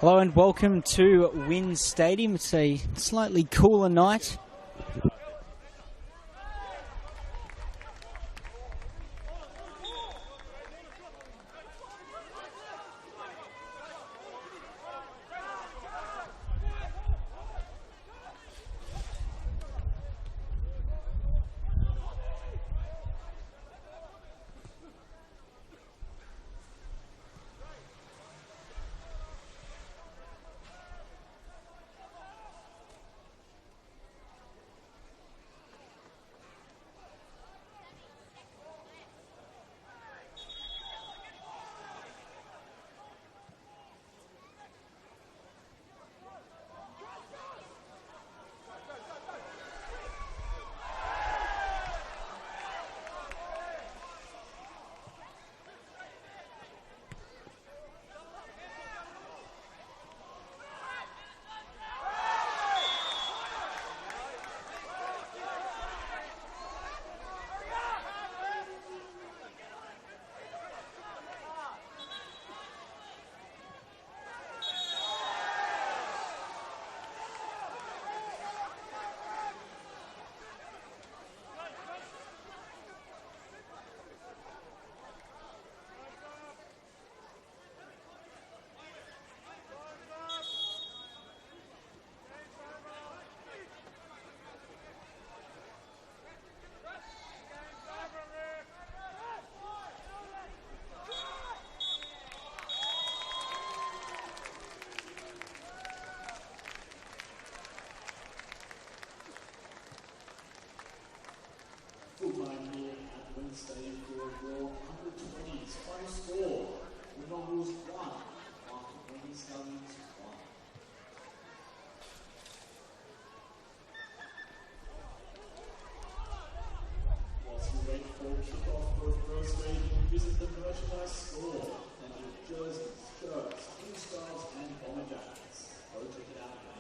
Hello and welcome to Wynn Stadium. It's a slightly cooler night. Stadium for your 120s. Final score, Wollongong's 1, Marconi Stallions 1. Whilst we wait for kickoff for the first stadium, visit the merchandise store and your jerseys, shirts, All-Stars and bomber jackets. Go check it out now.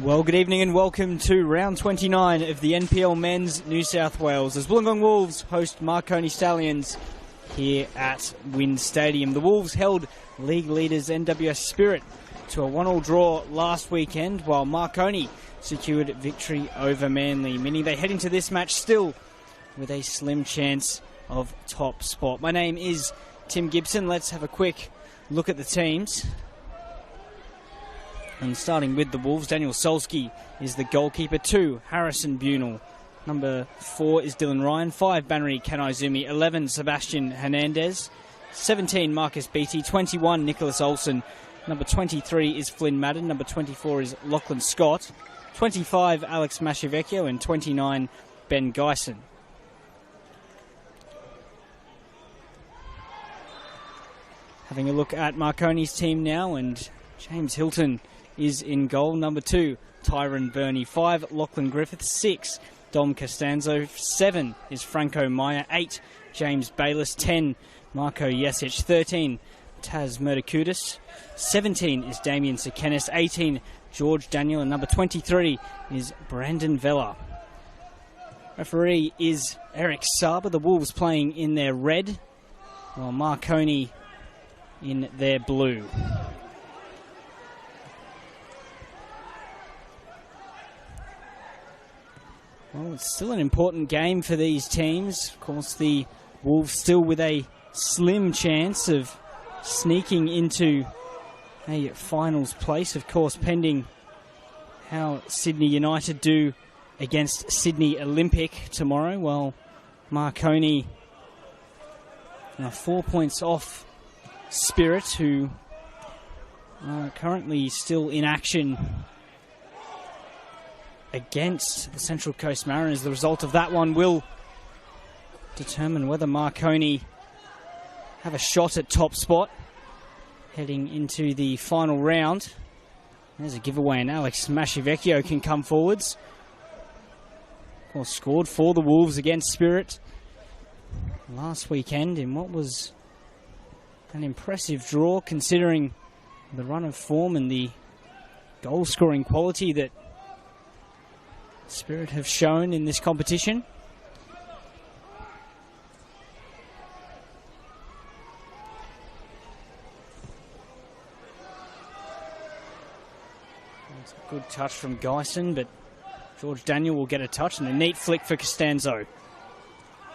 Well, good evening and welcome to round 29 of the NPL Men's New South Wales as Wollongong Wolves host Marconi Stallions here at WIN Stadium. The Wolves held league leaders NWS Spirit to a 1-1 draw last weekend, while Marconi secured victory over Manly, meaning they head into this match still with a slim chance of top spot. My name is Tim Gibson. Let's have a quick look at the teams. And starting with the Wolves, Daniel Solsky is the goalkeeper. 2, Harrison Bunel. Number 4 is Dylan Ryan. 5, Banri Kanaizumi. 11, Sebastian Hernandez. 17, Marcus Beattie. 21, Nicholas Olsen. Number 23 is Flynn Madden. Number 24 is Lachlan Scott. 25, Alex Mashivecchio. And 29, Ben Geisen. Having a look at Marconi's team now, and James Hilton is in goal. Number 2, Tyron Burney. 5, Lachlan Griffith. 6, Dom Costanzo. 7 is Franco Meyer. 8, James Bayliss. 10, Marco Jesic. 13, Taz Murdakoudis. 17 is Damien Sekenis. 18, George Daniel. And number 23 is Brandon Vella. Referee is Eric Saba. The Wolves playing in their red, while Marconi in their blue. Well, it's still an important game for these teams. Of course, the Wolves still with a slim chance of sneaking into a finals place, of course, pending how Sydney United do against Sydney Olympic tomorrow, while Marconi 4 points off Spirit, who are currently still in action against the Central Coast Mariners. The result of that one will determine whether Marconi have a shot at top spot heading into the final round. There's a giveaway, and Alex Mashivecchio can come forwards. Of course, scored for the Wolves against Spirit last weekend in what was an impressive draw, considering the run of form and the goal-scoring quality that Spirit have shown in this competition. It's a good touch from Geisen, but George Daniel will get a touch, and a neat flick for Costanzo.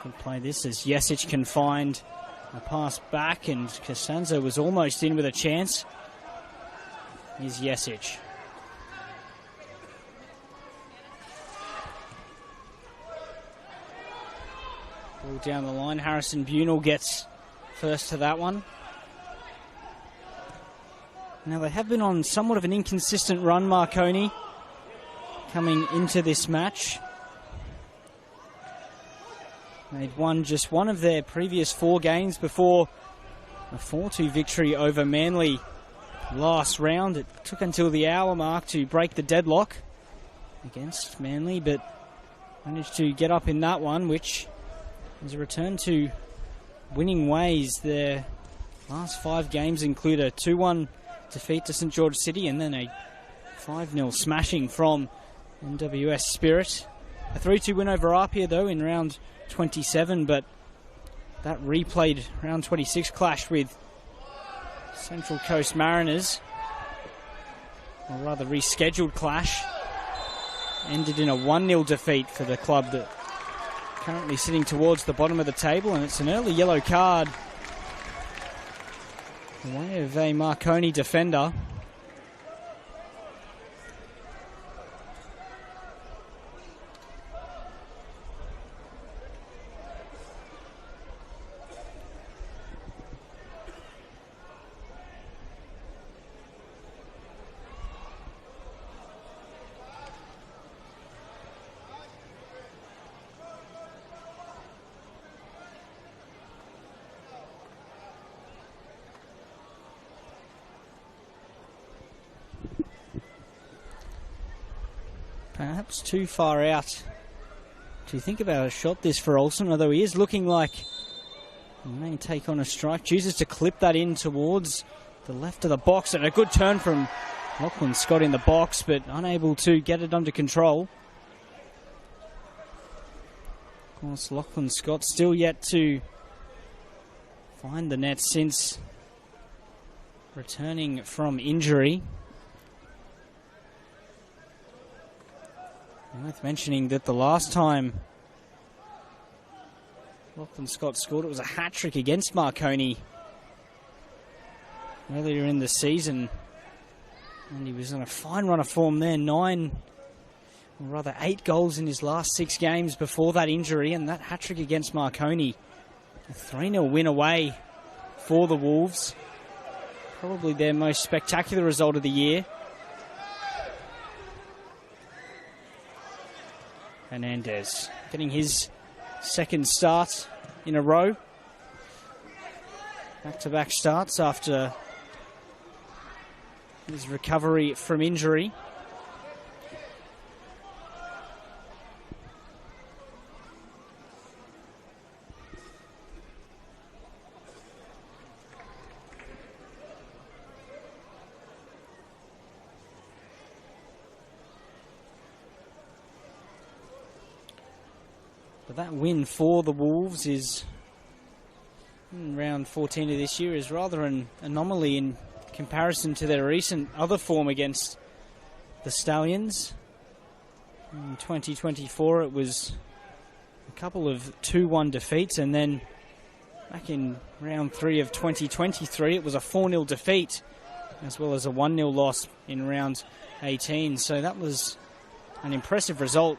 Could play this as Jesic can find a pass back, and Costanzo was almost in with a chance. Here's Jesic. Ball down the line. Harrison Bunel gets first to that one. Now, they have been on somewhat of an inconsistent run, Marconi, coming into this match. They'd won just one of their previous 4 games before a 4-2 victory over Manly last round. It took until the hour mark to break the deadlock against Manly, but managed to get up in that one, which is a return to winning ways. Their last 5 games include a 2-1 defeat to St George City and then a 5-0 smashing from NWS Spirit. A 3-2 win over Apia, though, in round 27, but that replayed round 26 clash with Central Coast Mariners, or rather rescheduled clash, ended in a 1-0 defeat for the club that currently sitting towards the bottom of the table, and it's an early yellow card in the way of a Marconi defender. Perhaps too far out to think about a shot this for Olsen, although he is looking like he may take on a strike. Chooses to clip that in towards the left of the box, and a good turn from Lachlan Scott in the box, but unable to get it under control. Of course, Lachlan Scott still yet to find the net since returning from injury. Worth mentioning that the last time Lachlan Scott scored, it was a hat-trick against Marconi earlier in the season. And he was on a fine run of form there. 8 goals in his last 6 games before that injury, and that hat-trick against Marconi. A 3-0 win away for the Wolves. Probably their most spectacular result of the year. Hernandez getting his second start in a row. Back-to-back starts after his recovery from injury. But that win for the Wolves is, in round 14 of this year, is rather an anomaly in comparison to their recent other form against the Stallions. In 2024 it was a couple of 2-1 defeats, and then back in round 3 of 2023 it was a 4-0 defeat as well as a 1-0 loss in round 18. So that was an impressive result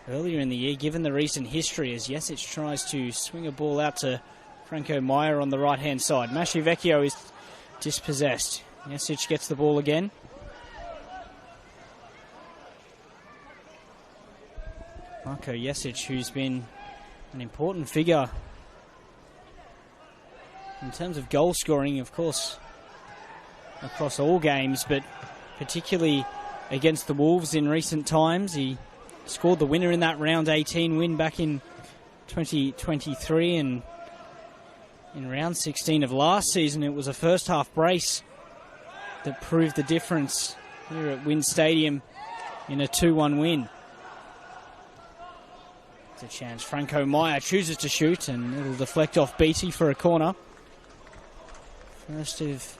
earlier in the year given the recent history, as Jesic tries to swing a ball out to Franco Meyer on the right hand side. Mashivecchio is dispossessed. Jesic gets the ball again. Marko Jesic, who's been an important figure in terms of goal scoring, of course, across all games, but particularly against the Wolves in recent times. He scored the winner in that round 18 win back in 2023, and in round 16 of last season it was a first half brace that proved the difference here at Wynn Stadium in a 2-1 win. It's a chance. Franco Meyer chooses to shoot, and it'll deflect off Beattie for a corner. First of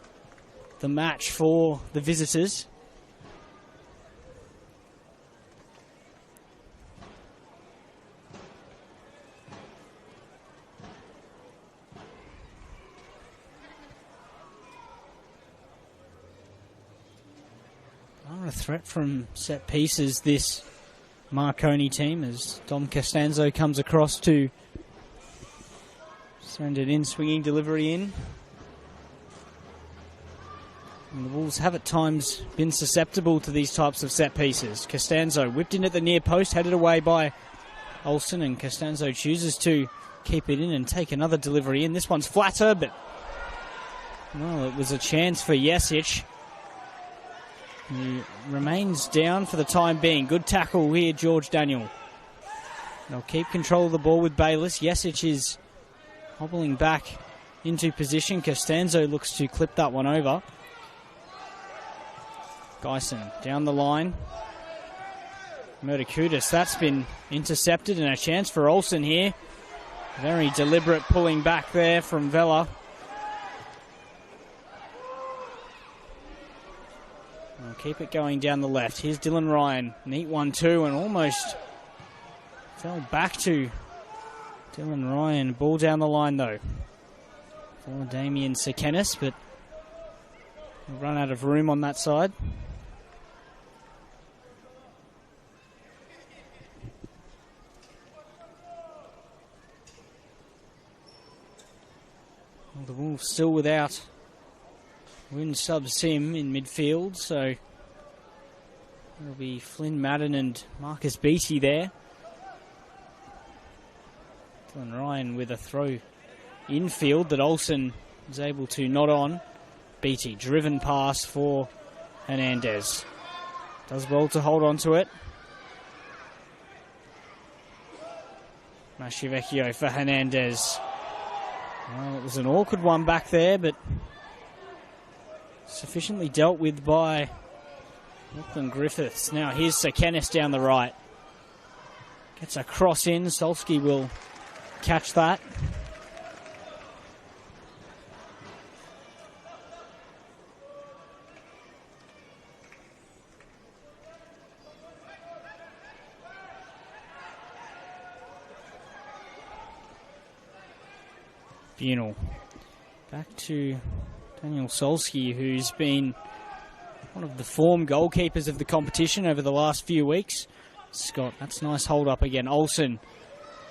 the match for the visitors. Are a threat from set pieces, this Marconi team, as Dom Costanzo comes across to send it in, swinging delivery in. And the Wolves have at times been susceptible to these types of set pieces. Costanzo whipped in at the near post, headed away by Olsen, and Costanzo chooses to keep it in and take another delivery in. This one's flatter, but well, it was a chance for Jesic. He remains down for the time being. Good tackle here, George Daniel. They'll keep control of the ball with Bayliss. Jesic is hobbling back into position. Costanzo looks to clip that one over. Geisen down the line. Murtakutis, that's been intercepted, and a chance for Olsen here. Very deliberate pulling back there from Vela. We'll keep it going down the left. Here's Dylan Ryan. Neat 1-2, and almost fell back to Dylan Ryan. Ball down the line though for Damien Sekenis, but he'll run out of room on that side. Well, the Wolves still without Win sub Sim in midfield, so it'll be Flynn Madden and Marcus Beattie there. Dylan Ryan with a throw infield that Olsen is able to nod on. Beattie, driven pass for Hernandez. Does well to hold on to it. Mashivecchio for Hernandez. Well, it was an awkward one back there, but sufficiently dealt with by Lachlan Griffiths. Now here's Sir Kenneth down the right. Gets a cross in. Solsky will catch that. Bunel. Back to Daniel Solsky, who's been one of the form goalkeepers of the competition over the last few weeks. Scott, that's nice hold up again. Olsen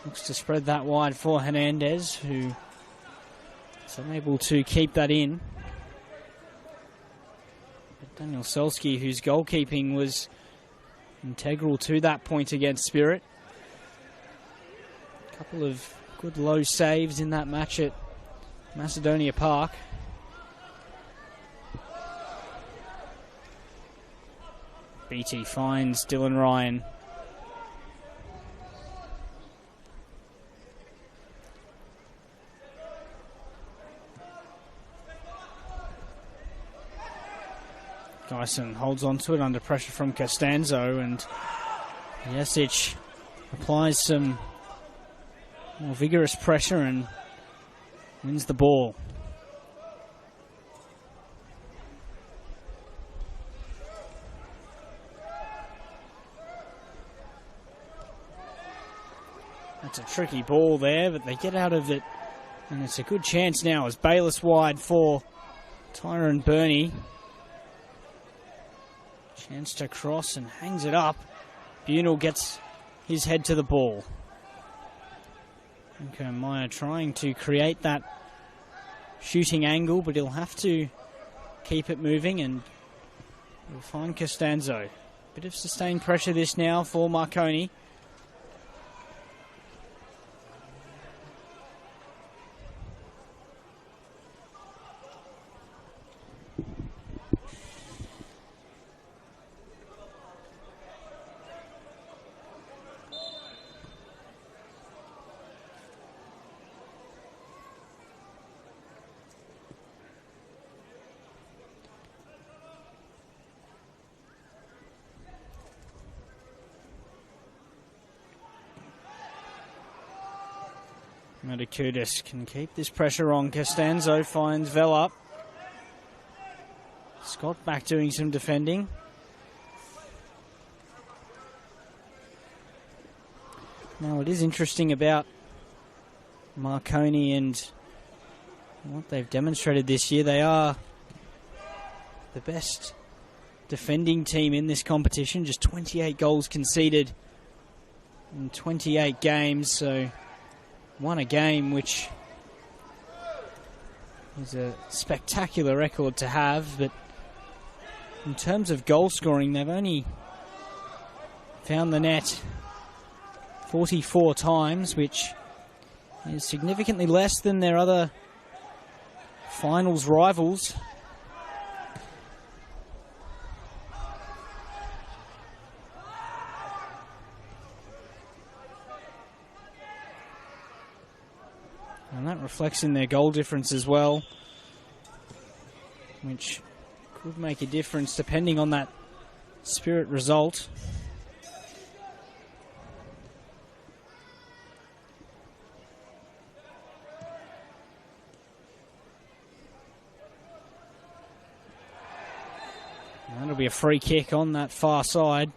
looks to spread that wide for Hernandez, who is unable to keep that in. But Daniel Solsky, whose goalkeeping was integral to that point against Spirit. A couple of good low saves in that match at Macedonia Park. Beattie finds Dylan Ryan. Dyson holds on to it under pressure from Costanzo, and Jesic applies some more vigorous pressure and wins the ball. That's a tricky ball there, but they get out of it, and it's a good chance now as Bayliss wide for Tyrone Burney. Chance to cross and hangs it up. Bunel gets his head to the ball. Okay, Meyer trying to create that shooting angle, but he'll have to keep it moving, and we'll find Costanzo. Bit of sustained pressure this now for Marconi. Medakudis can keep this pressure on. Costanzo finds Vela. Scott back doing some defending. Now, it is interesting about Marconi and what they've demonstrated this year. They are the best defending team in this competition. Just 28 goals conceded in 28 games, so won a game, which is a spectacular record to have, but in terms of goal scoring, they've only found the net 44 times, which is significantly less than their other finals rivals. And that reflects in their goal difference as well, which could make a difference depending on that Spirit result. And that'll be a free kick on that far side.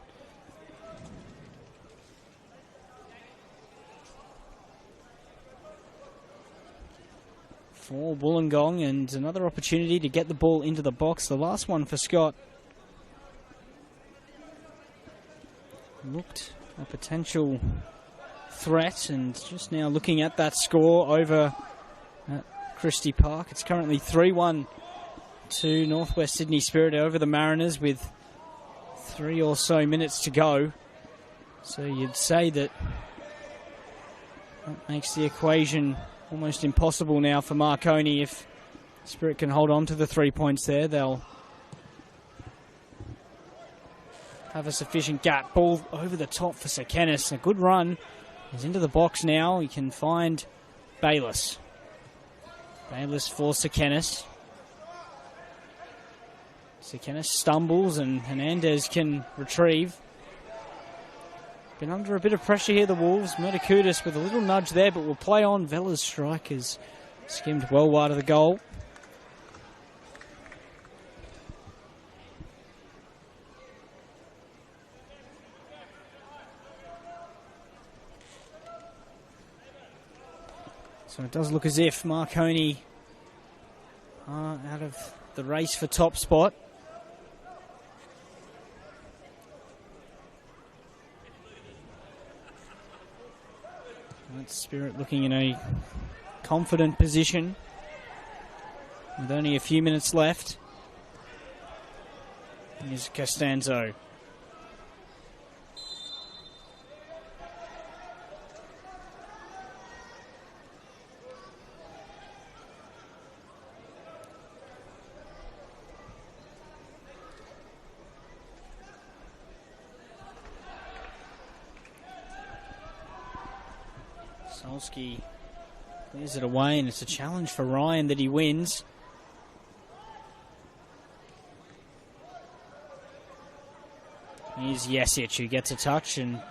For Wollongong, and another opportunity to get the ball into the box. The last one for Scott looked a potential threat, and just now looking at that score over at Christie Park, it's currently 3-1 to Northwest Sydney Spirit over the Mariners with 3 or so minutes to go. So you'd say that makes the equation almost impossible now for Marconi. If Spirit can hold on to the 3 points there, they'll have a sufficient gap. Ball over the top for Sekenis. A good run. He's into the box now. He can find Bayliss. Bayliss for Sekenis. Sekena stumbles and Hernandez can retrieve. Been under a bit of pressure here, the Wolves. Metakutis with a little nudge there, but will play on. Vela's strike is skimmed well wide of the goal. So it does look as if Marconi are out of the race for top spot. That's Spirit looking in a confident position with only a few minutes left. Here's Costanzo. Solski clears it away, and it's a challenge for Ryan that he wins. Here's Jasic who gets a touch, and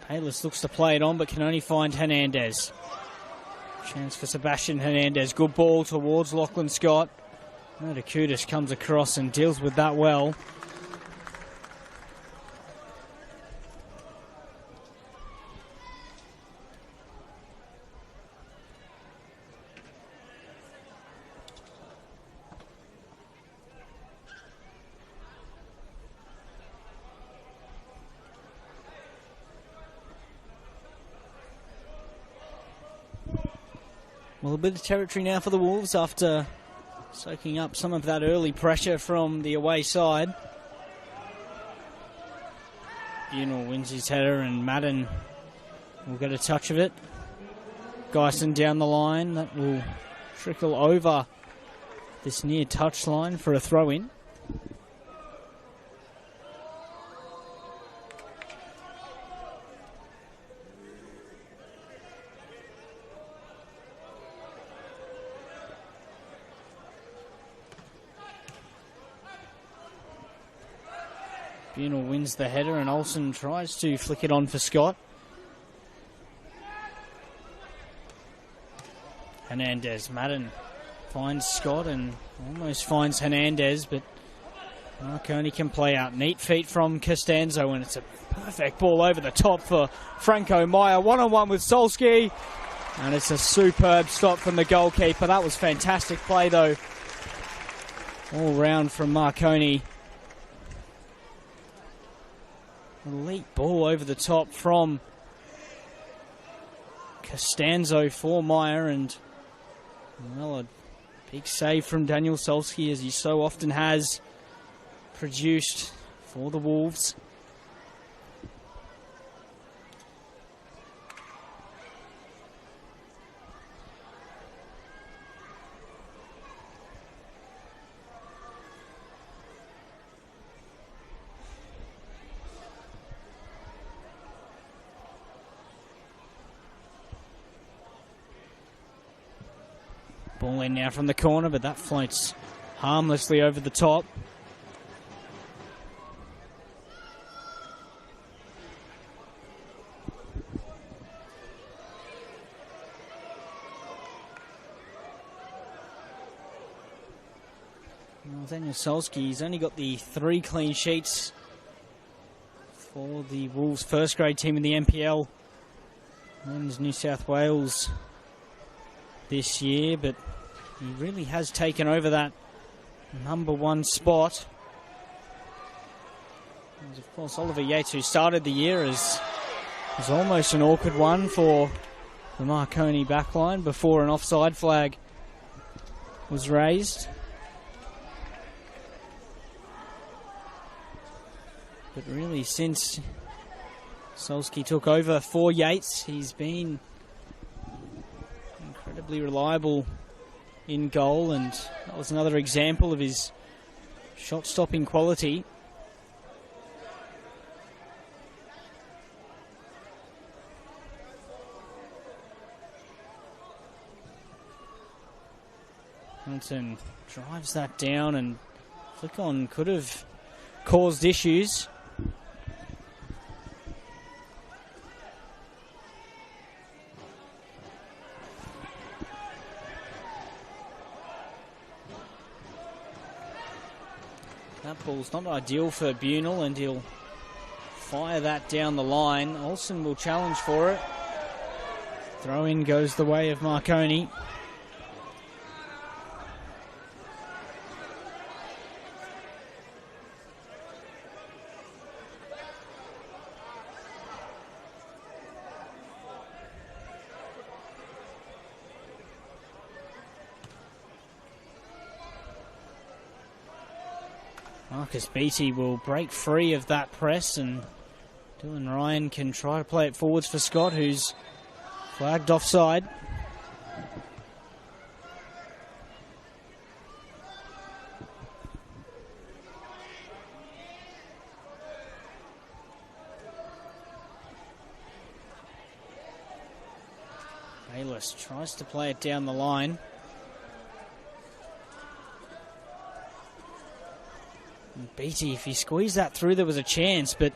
Payless looks to play it on but can only find Hernandez. Chance for Sebastian Hernandez. Good ball towards Lachlan Scott. Metakutis comes across and deals with that well. Well, a bit of territory now for the Wolves after soaking up some of that early pressure from the away side. Bunel wins his header and Madden will get a touch of it. Geisen down the line. That will trickle over this near touch line for a throw-in. Bunel wins the header and Olsen tries to flick it on for Scott. Hernandez. Madden finds Scott and almost finds Hernandez, but Marconi can play out. Neat feet from Costanzo, and it's a perfect ball over the top for Franco Meyer. One-on-one with Solski, and it's a superb stop from the goalkeeper. That was fantastic play, though, all round from Marconi. Elite ball over the top from Costanzo for Meyer, and well, a big save from Daniel Solski, as he so often has produced for the Wolves. Ball in now from the corner, but that floats harmlessly over the top. Well, Daniel Solski, he's only got the 3 clean sheets for the Wolves first grade team in the NPL. Men's New South Wales this year, but he really has taken over that number 1 spot. As of course, Oliver Yates, who started the year as was almost an awkward one for the Marconi backline before an offside flag was raised. But really, since Solski took over for Yates, he's been incredibly reliable in goal, and that was another example of his shot-stopping quality. Hamilton drives that down and Flick on could have caused issues. That ball's not ideal for Bunel, and he'll fire that down the line. Olsen will challenge for it. Throw in goes the way of Marconi. Marcus Beattie will break free of that press, and Dylan Ryan can try to play it forwards for Scott, who's flagged offside. Bayless tries to play it down the line. Beattie, if he squeezed that through, there was a chance, but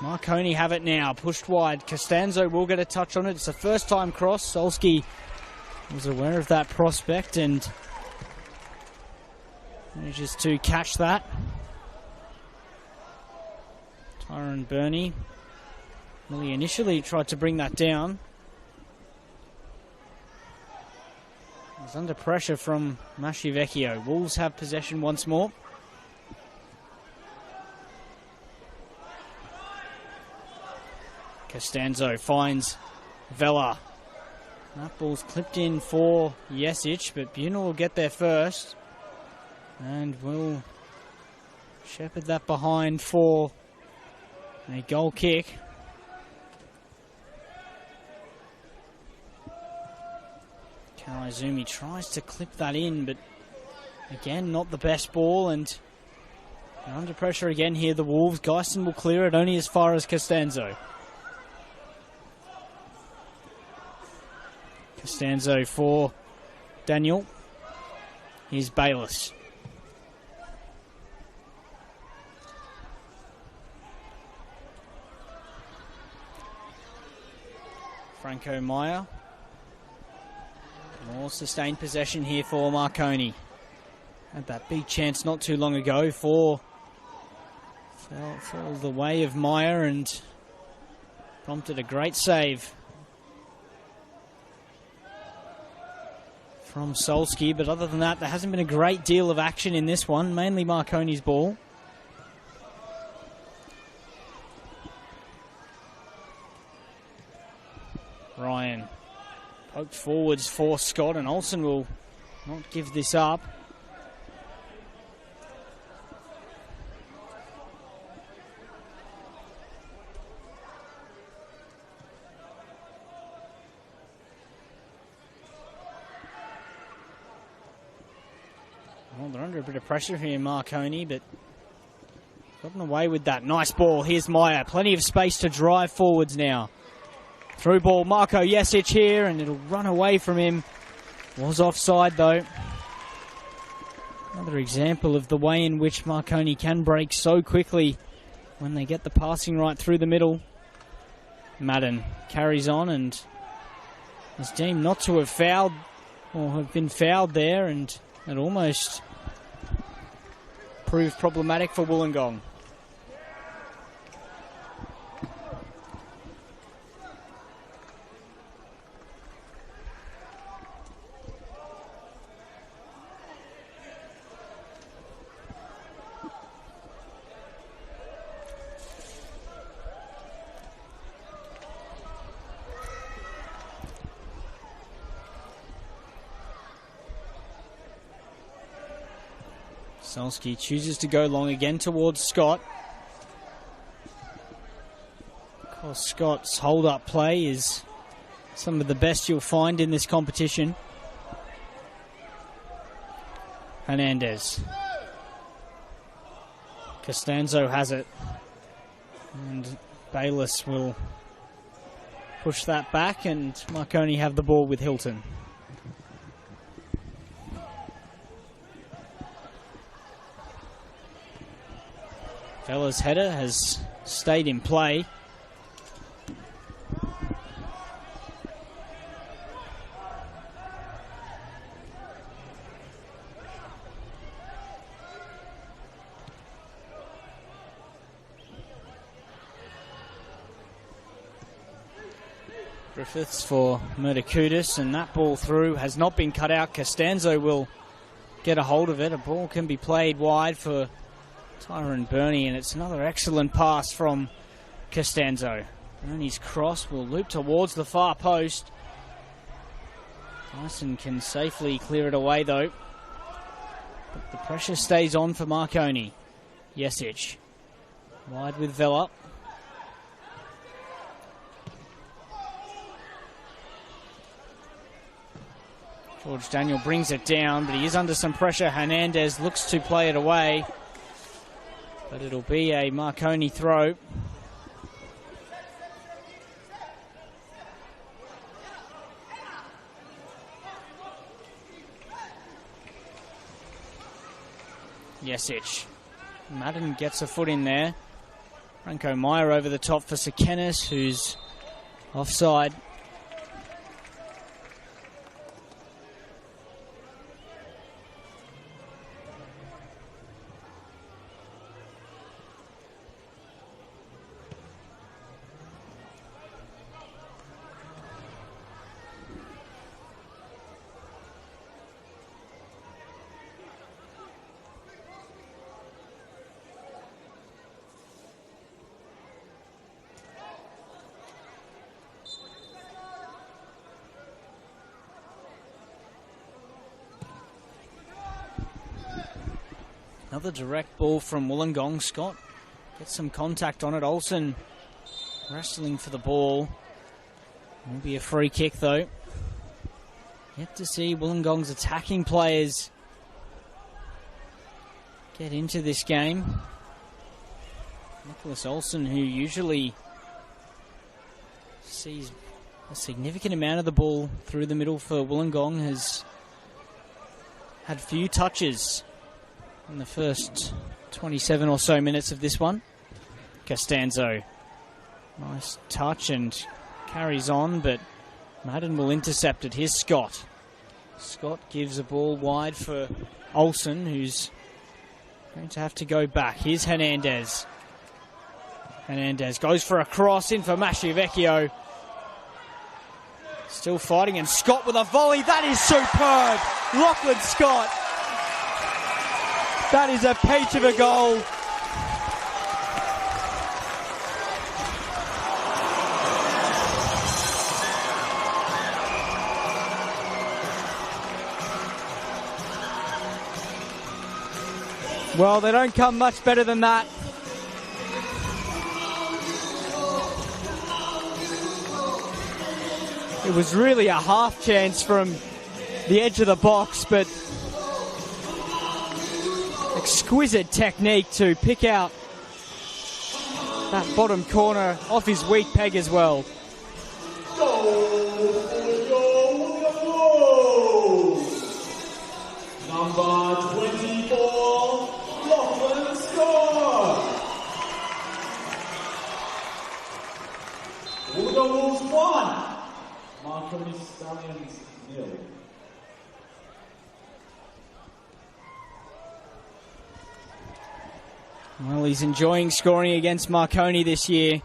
Marconi have it now. Pushed wide. Costanzo will get a touch on it. It's a first-time cross. Solski was aware of that prospect and manages to catch that. Tyron Burney. Well, he initially tried to bring that down. He's under pressure from Maschivecchio. Wolves have possession once more. Costanzo finds Vela. That ball's clipped in for Jesic, but Bunel will get there first. And will shepherd that behind for a goal kick. Karaizumi tries to clip that in, but again, not the best ball, and under pressure again here, the Wolves. Geisen will clear it only as far as Costanzo. Costanzo for Daniel. Here's Bayless. Franco Meyer. More sustained possession here for Marconi. Had that big chance not too long ago for fell the way of Meyer and prompted a great save from Solski, but other than that, there hasn't been a great deal of action in this one, mainly Marconi's ball. Ryan poked forwards for Scott, and Olsen will not give this up. Well, they're under a bit of pressure here, Marconi, but gotten away with that. Nice ball. Here's Meyer. Plenty of space to drive forwards now. Through ball, Marco Jesic here, and it'll run away from him. Was offside, though. Another example of the way in which Marconi can break so quickly when they get the passing right through the middle. Madden carries on and is deemed not to have fouled, or have been fouled there, and it almost proved problematic for Wollongong. Solski chooses to go long again towards Scott. Of course, Scott's hold-up play is some of the best you'll find in this competition. Hernandez. Costanzo has it. And Bayless will push that back, and Marconi have the ball with Hilton. Bella's header has stayed in play. Griffiths for Murtakudis, and that ball through has not been cut out. Costanzo will get a hold of it. A ball can be played wide for Tyrone Burney, and it's another excellent pass from Costanzo. Burney's cross will loop towards the far post. Dyson can safely clear it away though. But the pressure stays on for Marconi. Jesic wide with Vela. George Daniel brings it down, but he is under some pressure. Hernandez looks to play it away, but it'll be a Marconi throw. Jesic. Madden gets a foot in there. Franco Meyer over the top for Sekenis, who's offside. Another direct ball from Wollongong. Scott gets some contact on it. Olsen wrestling for the ball. Will be a free kick though. Yet to see Wollongong's attacking players get into this game. Nicholas Olsen, who usually sees a significant amount of the ball through the middle for Wollongong, has had few touches in the first 27 or so minutes of this one. Costanzo, nice touch and carries on, but Madden will intercept it. Here's Scott. Scott gives a ball wide for Olsen, who's going to have to go back. Here's Hernandez. Hernandez goes for a cross in for Masciavecchio. Still fighting, and Scott with a volley. That is superb. Lachlan Scott. That is a peach of a goal. Well, they don't come much better than that. It was really a half chance from the edge of the box, but exquisite technique to pick out that bottom corner off his weak peg as well. Number 24, Lachlan Scott. Wolves 1, Marconi Stallions 0. Well, he's enjoying scoring against Marconi this year.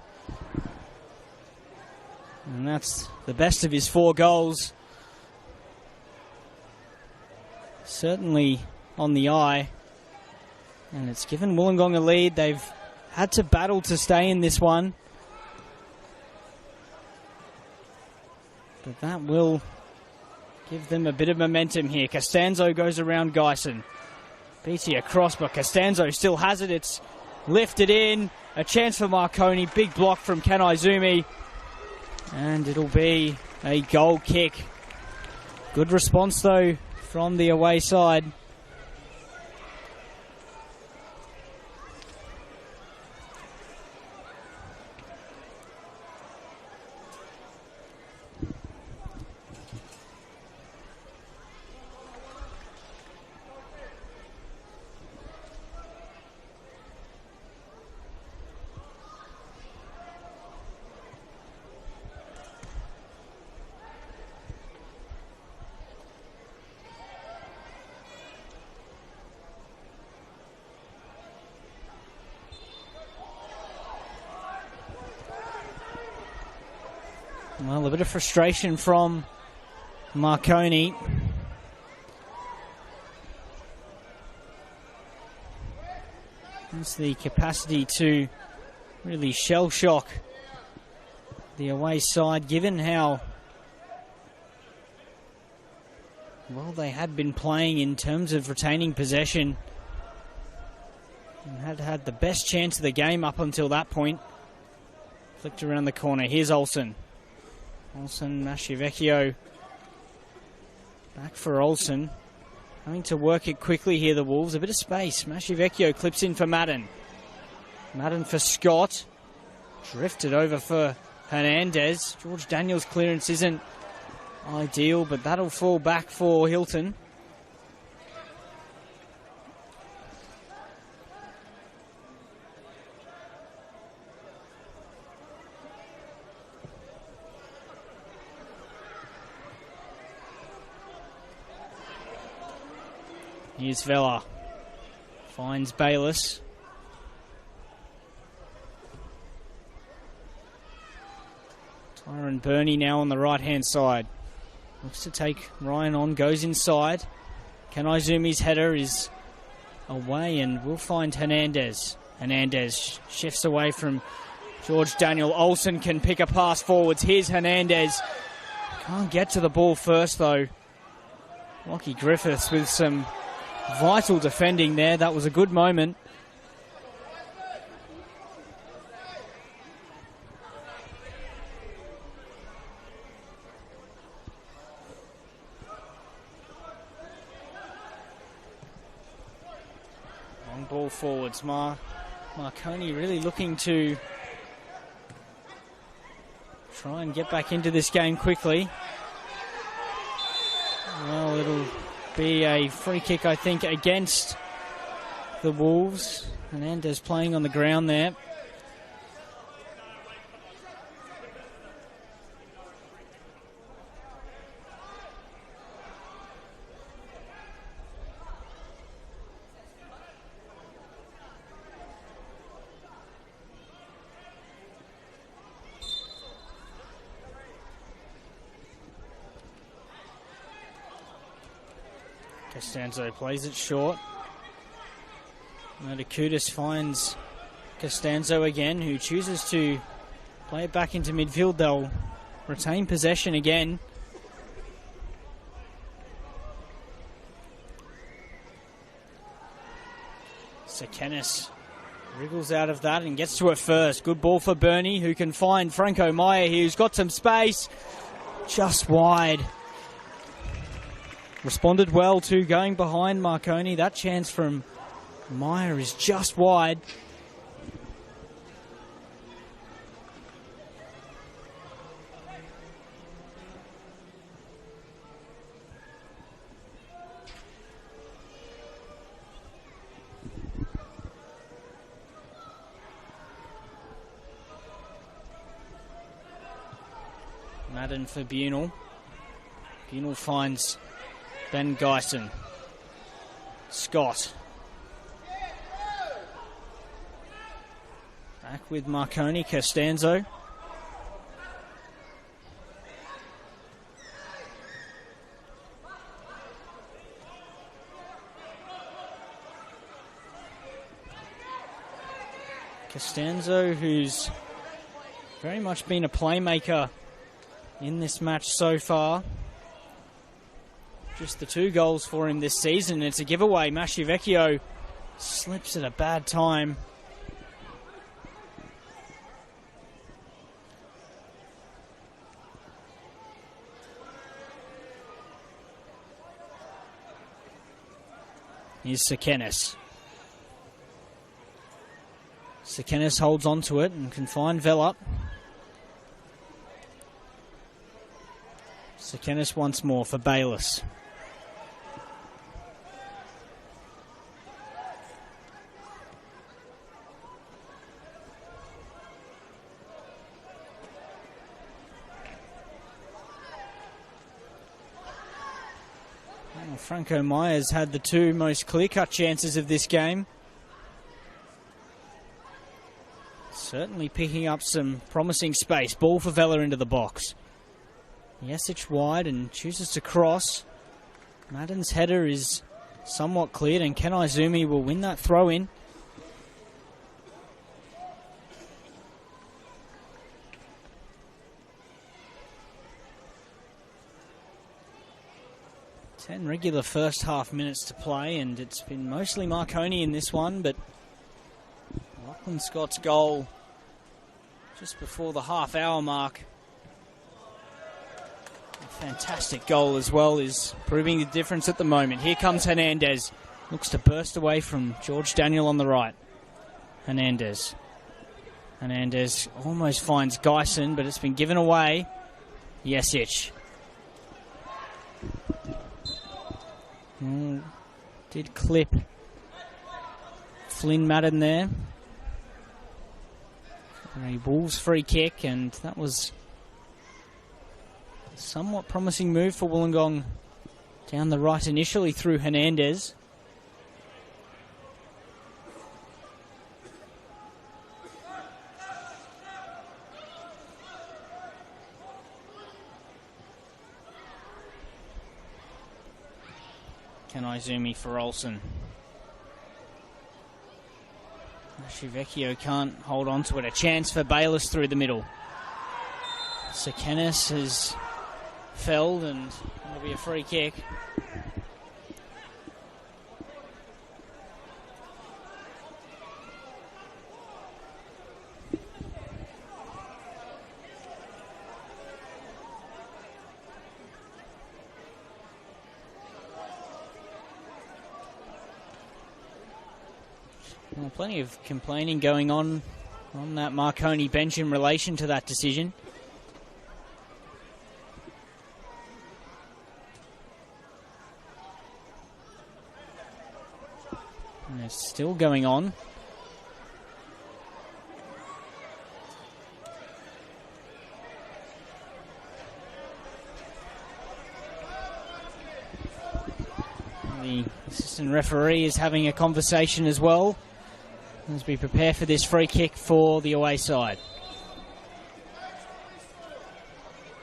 And that's the best of his 4 goals. Certainly on the eye. And it's given Wollongong a lead. They've had to battle to stay in this one. But that will give them a bit of momentum here. Costanzo goes around Geisen. Beatty across, but Costanzo still has it. It's lifted in. A chance for Marconi. Big block from Kanaizumi. And it'll be a goal kick. Good response, though, from the away side. Well, a bit of frustration from Marconi. It's the capacity to really shell shock the away side, given how well they had been playing in terms of retaining possession and had had the best chance of the game up until that point. Flicked around the corner. Here's Olsen. Masciavecchio back for Olsen. Having to work it quickly here, the Wolves. A bit of space. Masciavecchio clips in for Madden. Madden for Scott. Drifted over for Hernandez. George Daniels' clearance isn't ideal, but that'll fall back for Hilton. Here's Vela. Finds Bayless. Tyron Burney now on the right-hand side. Looks to take Ryan on, goes inside. Kanaizumi's header is away and we'll find Hernandez. Hernandez shifts away from George Daniel. Olsen can pick a pass forwards. Here's Hernandez. Can't get to the ball first though. Lockie Griffiths with some vital defending there. That was a good moment. Long ball forwards. Marconi really looking to try and get back into this game quickly. Well, it'll be a free kick, I think, against the Wolves. Hernandez playing on the ground there. Costanzo plays it short. Acutis finds Costanzo again, who chooses to play it back into midfield. They'll retain possession again. Sekenis wriggles out of that and gets to it first. Good ball for Burney, who can find Franco Meyer here, who's got some space. Just wide. Responded well to going behind Marconi. That chance from Meyer is just wide. Madden for Bunel. Bunel finds Ben Geisen. Scott. Back with Marconi. Costanzo. Costanzo, who's very much been a playmaker in this match so far. Just the 2 goals for him this season. It's a giveaway. Masciavecchio slips at a bad time. Here's Sekenis. Sekenis holds on to it and can find Vela. Sekenis once more for Bayless. Franco Myers had the 2 most clear-cut chances of this game. Certainly picking up some promising space. Ball for Vela into the box. Yesic wide and chooses to cross. Madden's header is somewhat cleared, and Ken Izumi will win that throw in. Regular first half minutes to play, and it's been mostly Marconi in this one, but Lachlan Scott's goal just before the half-hour mark, a fantastic goal as well, is proving the difference at the moment. Here comes Hernandez. Looks to burst away from George Daniel on the right. Hernandez almost finds Geisen, but it's been given away. Yesic. Did clip Flynn Madden there. A Wolves free kick, and that was a somewhat promising move for Wollongong down the right initially through Hernandez. Ken Izumi for Olsen. Shivecchio can't hold on to it. A chance for Bayliss through the middle. Sekenis has felled, and it'll be a free kick. Well, plenty of complaining going on that Marconi bench in relation to that decision. And it's still going on. The assistant referee is having a conversation as well as we prepare for this free kick for the away side.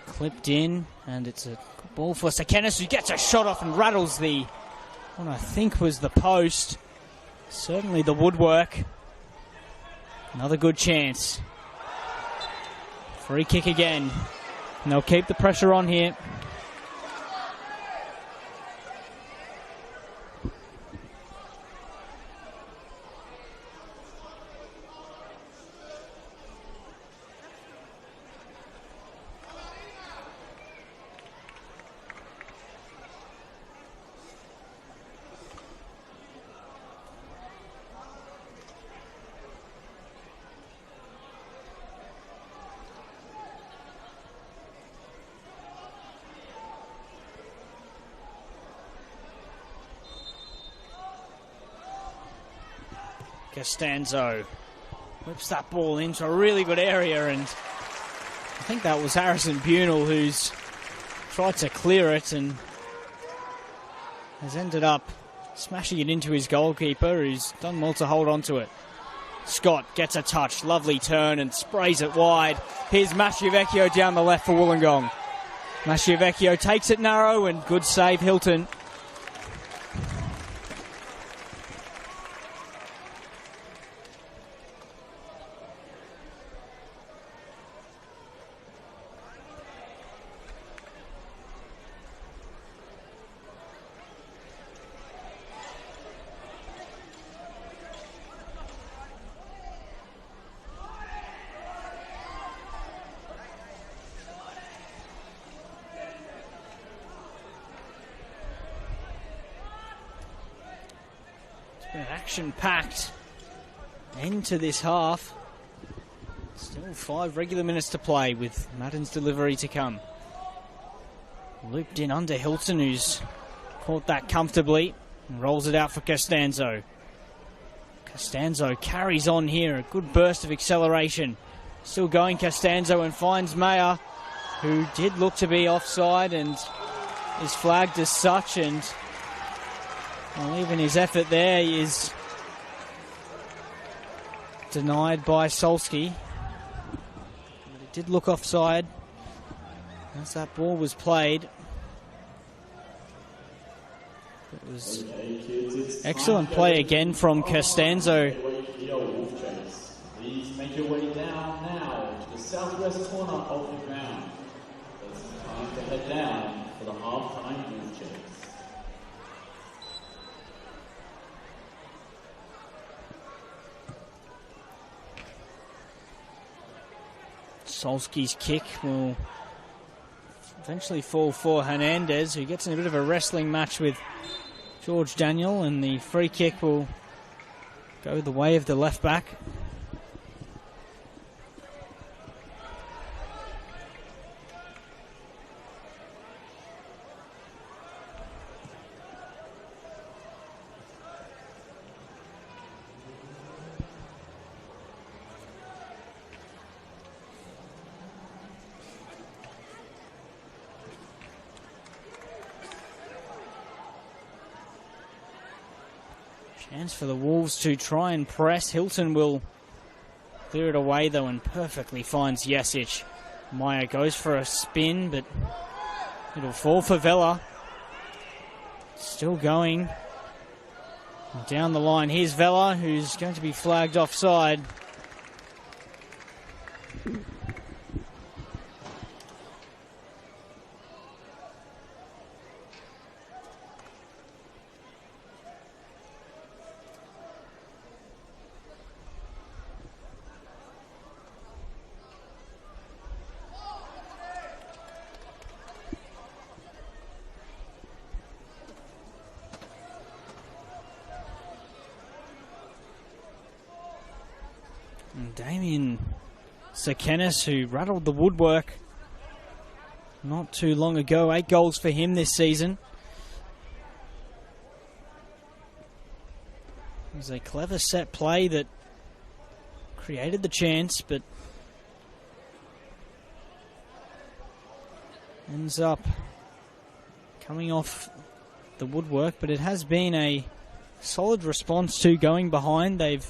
Clipped in, and it's a ball for Sekenis, who gets a shot off and rattles what I think was the post. Certainly the woodwork. Another good chance. Free kick again. And they'll keep the pressure on here. Costanzo whips that ball into a really good area, and I think that was Harrison Bunel who's tried to clear it and has ended up smashing it into his goalkeeper, who's done well to hold on to it. Scott gets a touch, lovely turn, and sprays it wide. Here's Masciavecchio down the left for Wollongong. Masciavecchio takes it narrow, and good save, Hilton. Action-packed into this half. Still 5 regular minutes to play with Madden's delivery to come. Looped in under Hilton, who's caught that comfortably and rolls it out for Costanzo. Costanzo carries on here, a good burst of acceleration. Still going Costanzo, and finds Mayer, who did look to be offside and is flagged as such, and well, even his effort there is denied by Solski. But it did look offside. As that ball was played, it was excellent play again from Costanzo. Please make your way down now to the southwest corner of the ground. It's time to head down for the half-time wolf chase. Solski's kick will eventually fall for Hernandez, who gets in a bit of a wrestling match with George Daniel, and the free kick will go the way of the left back. Chance for the Wolves to try and press. Hilton will clear it away though and perfectly finds Jesic. Meyer goes for a spin, but it'll fall for Vela. Still going down the line. Here's Vela, who's going to be flagged offside. Damien Sekenis, who rattled the woodwork not too long ago. 8 goals for him this season. It was a clever set play that created the chance, but ends up coming off the woodwork. But it has been a solid response to going behind. They've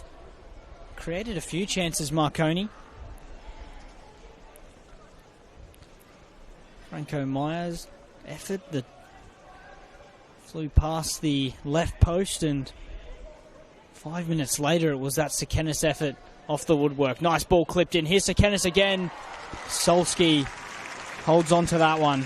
created a few chances, Marconi. Franco Meyer's effort that flew past the left post, and 5 minutes later it was that Sekenis effort off the woodwork. Nice ball clipped in. Here's Sekenis again. Solski holds on to that one.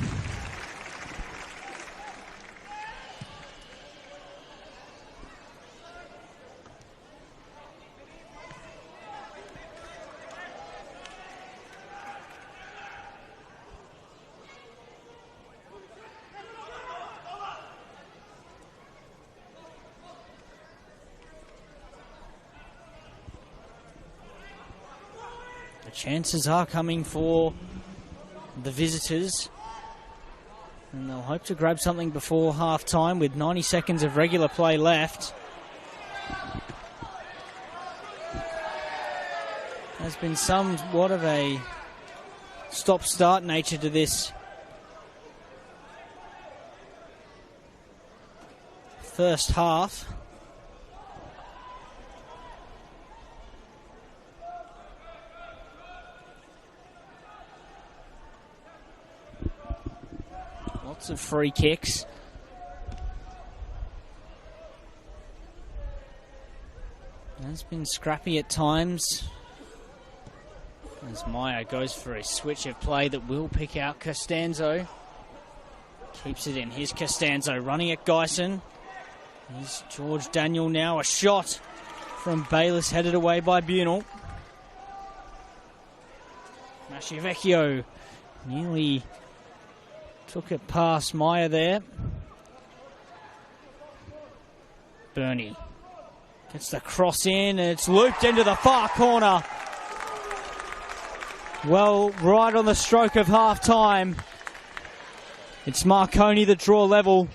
The chances are coming for the visitors, and they'll hope to grab something before half-time with 90 seconds of regular play left. There's been somewhat of a stop-start nature to this first half. Lots of free kicks. It's been scrappy at times, as Meyer goes for a switch of play that will pick out Costanzo. Keeps it in. Here's Costanzo running at Geisen. Here's George Daniel now. A shot from Bayliss headed away by Bunel. Masciavecchio nearly took it past Meyer there. Burney gets the cross in, and it's looped into the far corner. Well, right on the stroke of half-time. It's Marconi that draw level.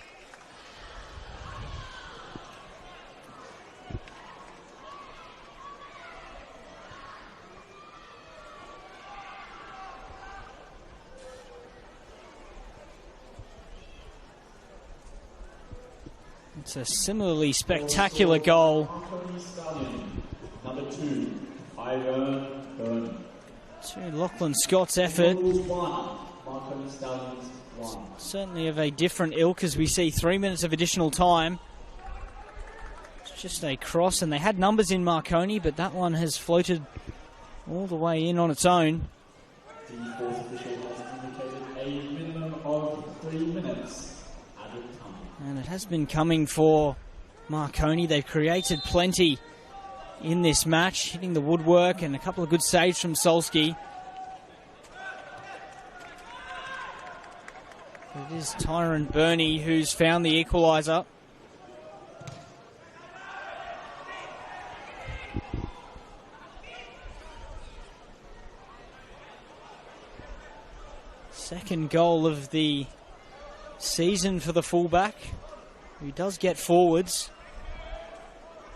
It's a similarly spectacular goal. Marconi Stallions, number 2, Ivan Burney. To Lachlan Scott's effort. Marconi Marconi Stallions 1. Certainly of a different ilk as we see 3 minutes of additional time. It's just a cross, and they had numbers in Marconi, but that one has floated all the way in on its own. The fourth official has indicated a minimum of 3 minutes added time. And it has been coming for Marconi. They've created plenty in this match, hitting the woodwork and a couple of good saves from Solski. It is Tyrone Burney who's found the equaliser. Second goal of the season for the fullback, who does get forwards.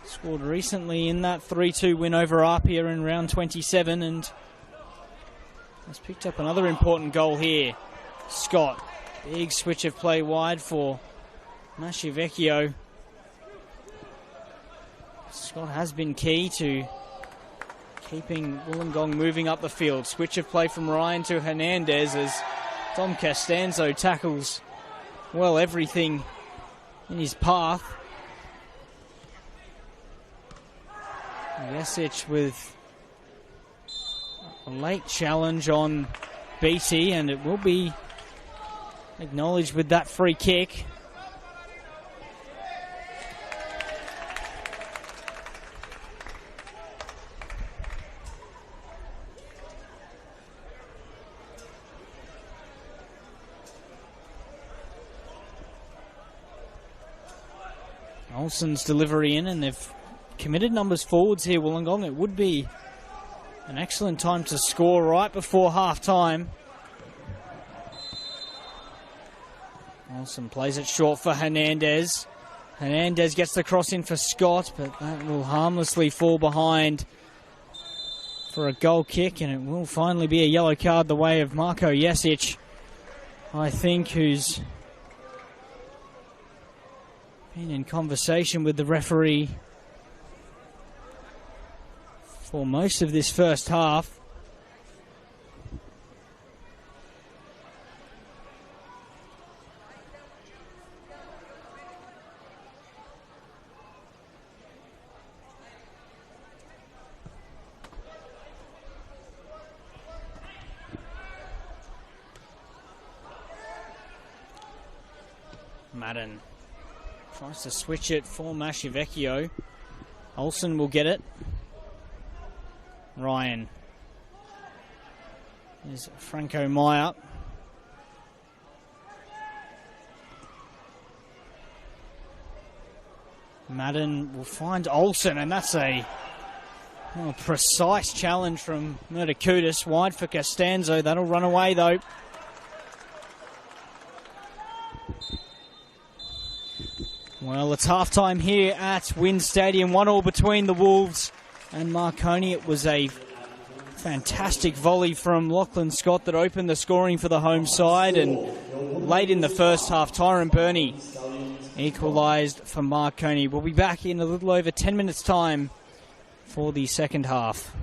Scored recently in that 3-2 win over Apia in round 27, and has picked up another important goal here. Scott, big switch of play wide for Mashivecchio. Scott has been key to keeping Wollongong moving up the field. Switch of play from Ryan to Hernandez as Dom Costanzo tackles, well, everything in his path. Jesic with a late challenge on BT, and it will be acknowledged with that free kick. Olsen's delivery in, and they've committed numbers forwards here, Wollongong. It would be an excellent time to score right before half-time. Olsen plays it short for Hernandez. Hernandez gets the cross in for Scott, but that will harmlessly fall behind for a goal kick, and it will finally be a yellow card the way of Marko Jesic, I think, who's been in conversation with the referee for most of this first half. Madden tries to switch it for Mashivecchio. Olsen will get it. Ryan. There's Franco Meyer. Madden will find Olsen, and that's a precise challenge from Murtakutis. Wide for Costanzo. That'll run away, though. Well, it's half-time here at Wynn Stadium. 1-1 between the Wolves and Marconi. It was a fantastic volley from Lachlan Scott that opened the scoring for the home side. And late in the first half, Tyrone Burney equalised for Marconi. We'll be back in a little over 10 minutes' time for the second half.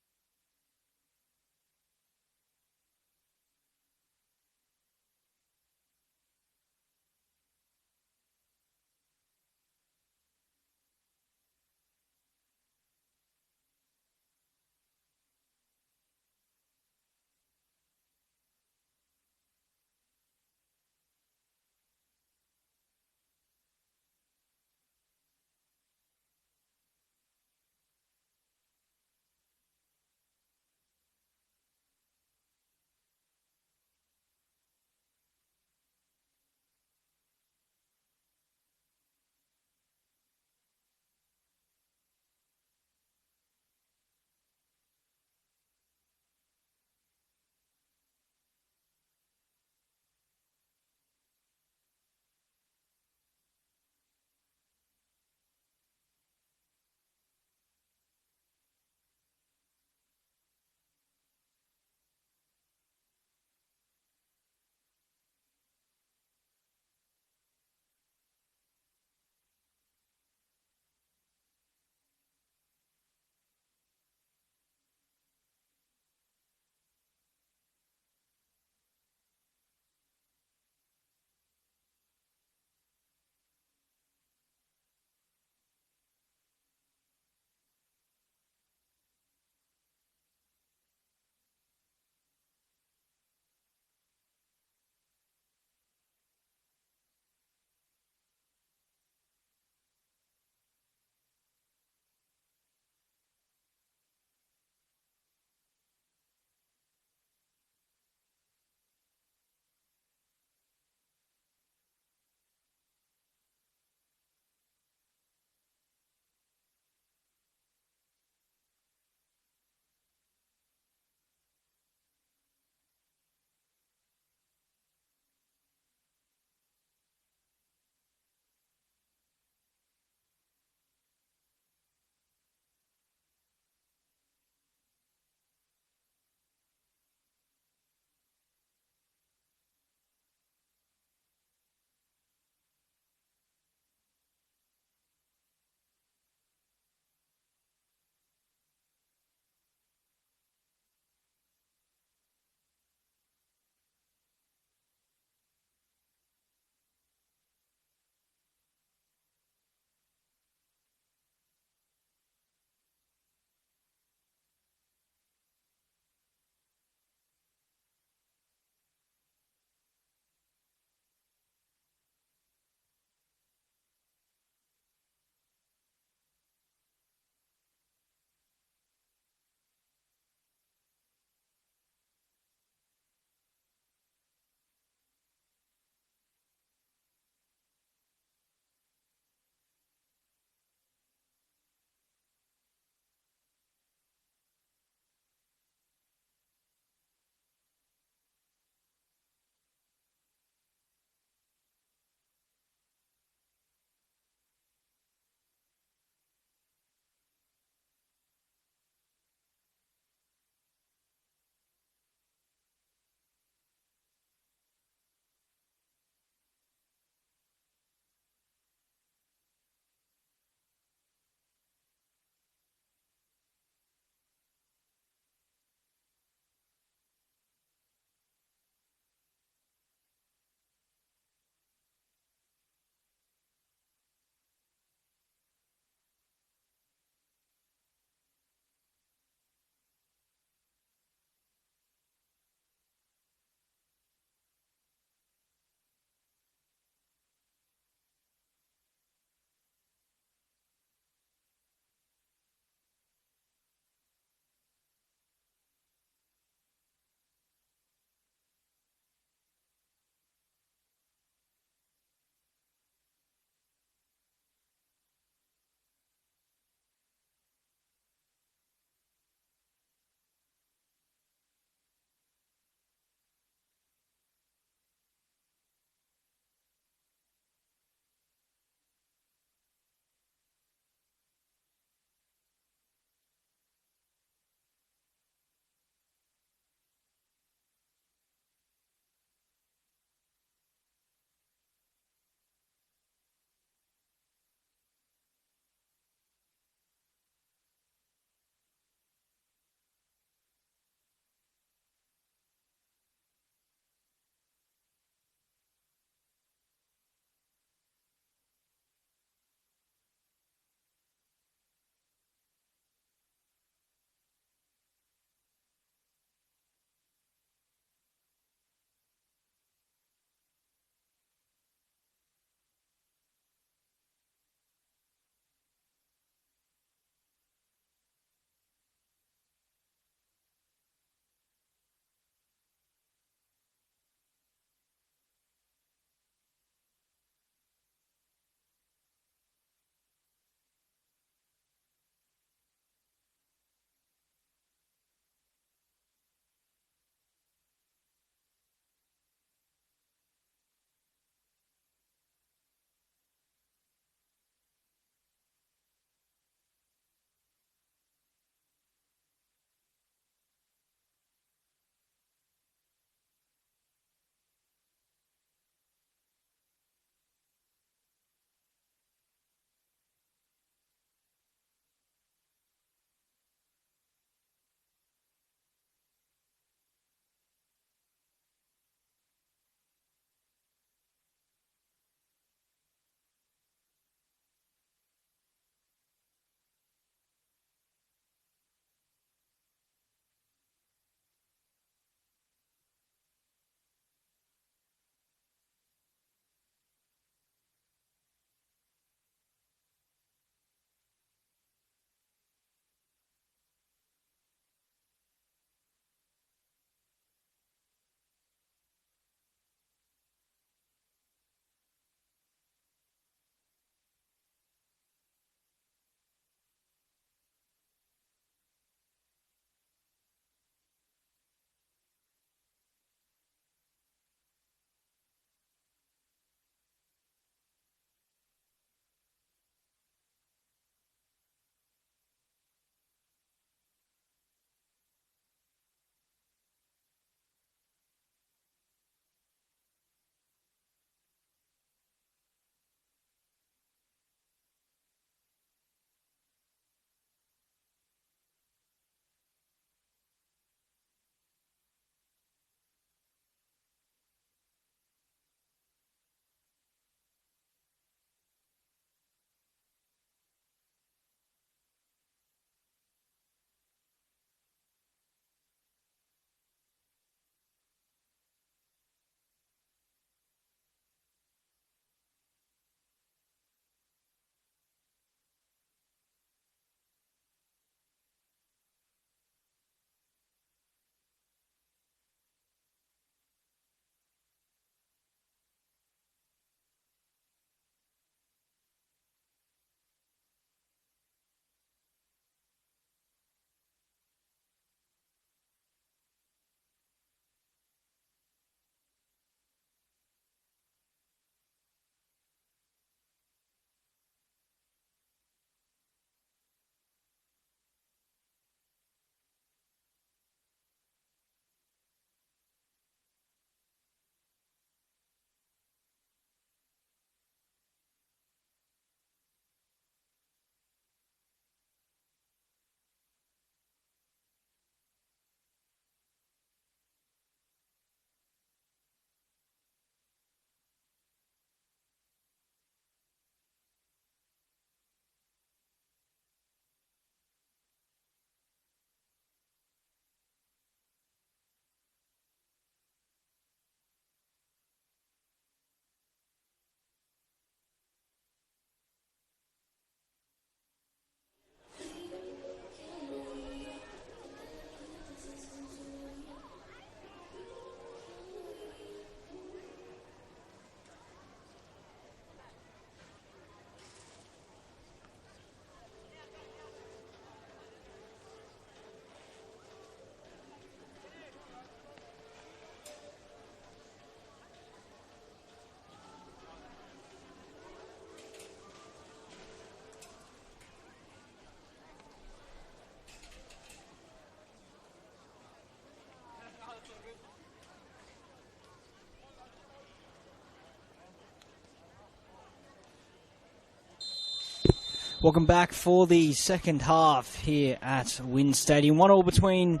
Welcome back for the second half here at Wynn Stadium. 1-1 between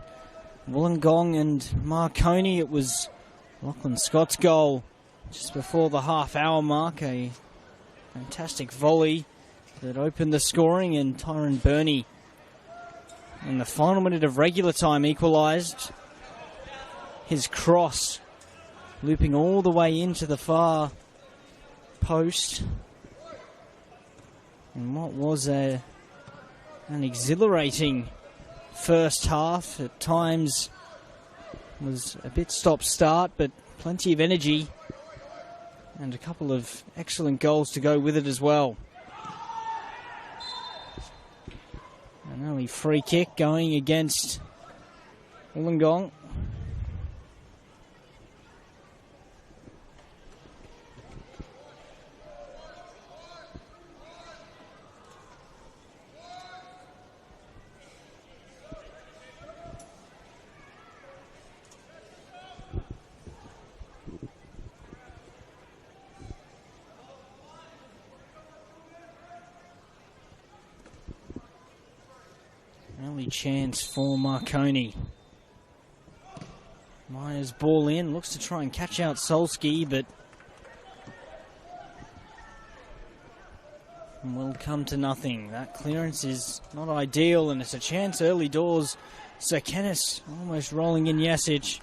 Wollongong and Marconi. It was Lachlan Scott's goal just before the half-hour mark. A fantastic volley that opened the scoring, and Tyron Burney in the final minute of regular time equalised. His cross looping all the way into the far post. And what was an exhilarating first half. At times was a bit stop-start, but plenty of energy and a couple of excellent goals to go with it as well. An early free kick going against Wollongong. Early chance for Marconi. Myers ball in, looks to try and catch out Solski, but will come to nothing. That clearance is not ideal, and it's a chance early doors. Sir Kenneth almost rolling in Yasic.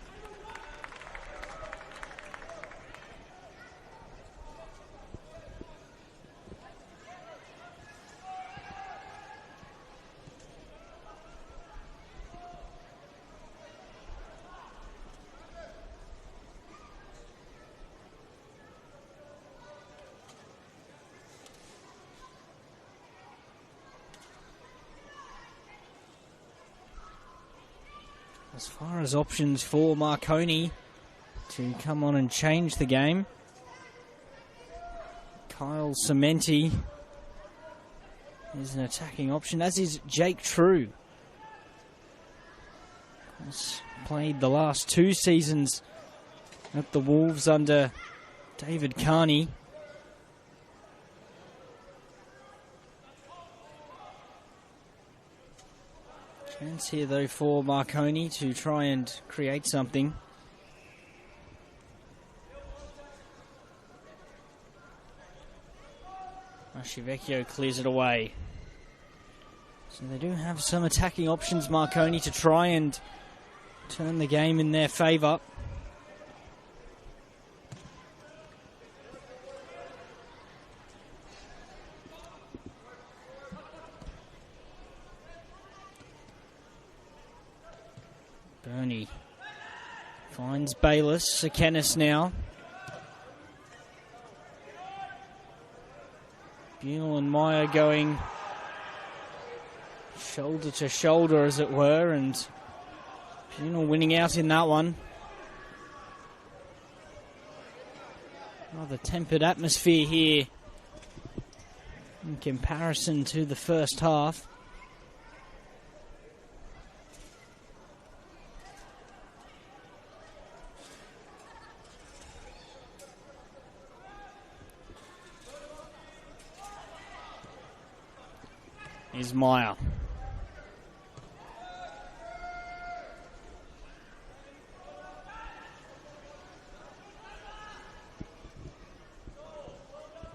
As far as options for Marconi to come on and change the game, Kyle Cementi is an attacking option, as is Jake True. He's played the last 2 seasons at the Wolves under David Carney. Chance here, though, for Marconi to try and create something. Archivecchio clears it away. So they do have some attacking options, Marconi, to try and turn the game in their favour. Burney finds Bayless. Sekenis now. Buell and Meyer going shoulder to shoulder, as it were, and Buell winning out in that one. Rather tempered atmosphere here in comparison to the first half. Is Meyer.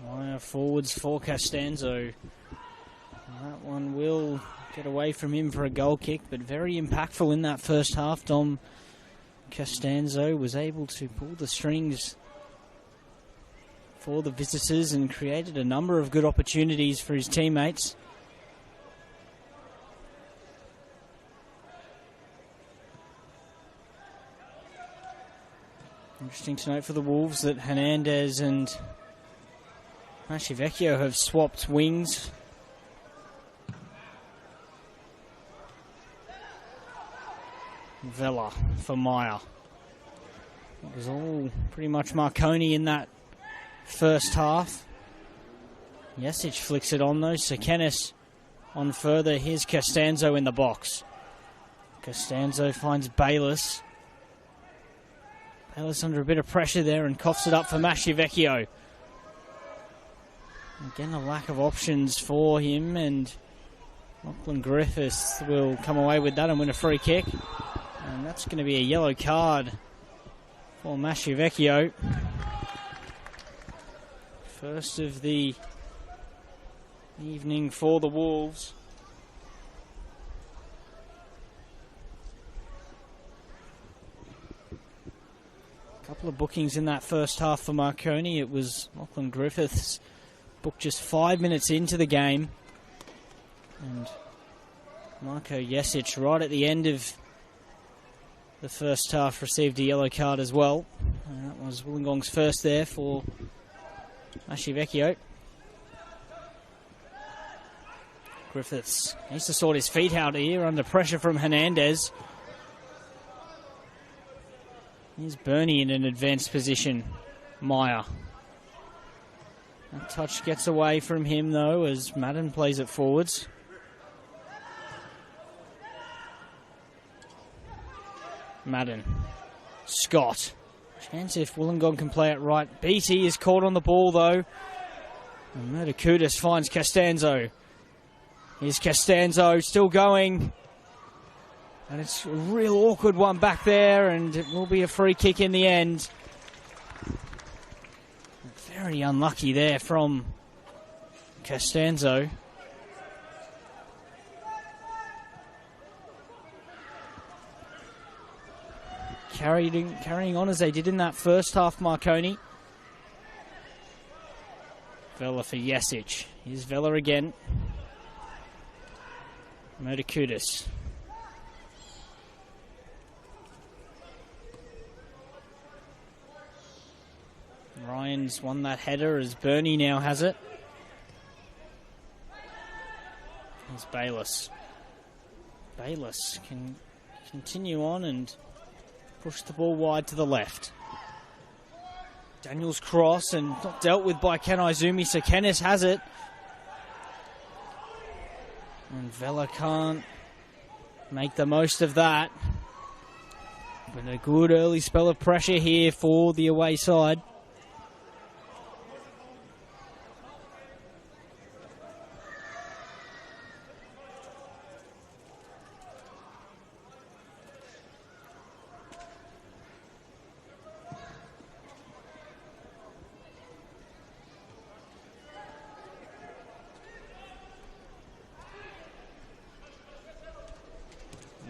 Meyer forwards for Costanzo. That one will get away from him for a goal kick, but very impactful in that first half. Dom Costanzo was able to pull the strings for the visitors and created a number of good opportunities for his teammates. Interesting to note for the Wolves that Hernandez and Archivecchio have swapped wings. Vela for Meyer. It was all pretty much Marconi in that first half. Yesic flicks it on though. Sekenis on further. Here's Costanzo in the box. Costanzo finds Bayless. Bayless under a bit of pressure there and coughs it up for Mascivecchio. Again, a lack of options for him, and Lachlan Griffiths will come away with that and win a free kick. And that's going to be a yellow card for Masciavecchio. First of the evening for the Wolves. A couple of bookings in that first half for Marconi. It was Lachlan Griffiths booked just 5 minutes into the game. And Marko Jesic right at the end of the first half received a yellow card as well. And that was Wollongong's first there for Masciavecchio. Griffiths needs to sort his feet out here under pressure from Hernandez. Here's Bernie in an advanced position. Meyer. That touch gets away from him though as Madden plays it forwards. Madden. Scott. Chance if Wollongong can play it right. Beattie is caught on the ball though. And Murder-Kudus finds Costanzo. Here's Costanzo still going. And it's a real awkward one back there, and it will be a free kick in the end. Very unlucky there from Costanzo. Carrying on as they did in that first half, Marconi. Vela for Jesic. Here's Vela again. Murder-Kudus. Ryan's won that header as Bernie now has it. Here's Bayless. Bayless can continue on and push the ball wide to the left. Daniels cross and not dealt with by Ken Izumi, so Kenneth has it. And Vela can't make the most of that. But a good early spell of pressure here for the away side.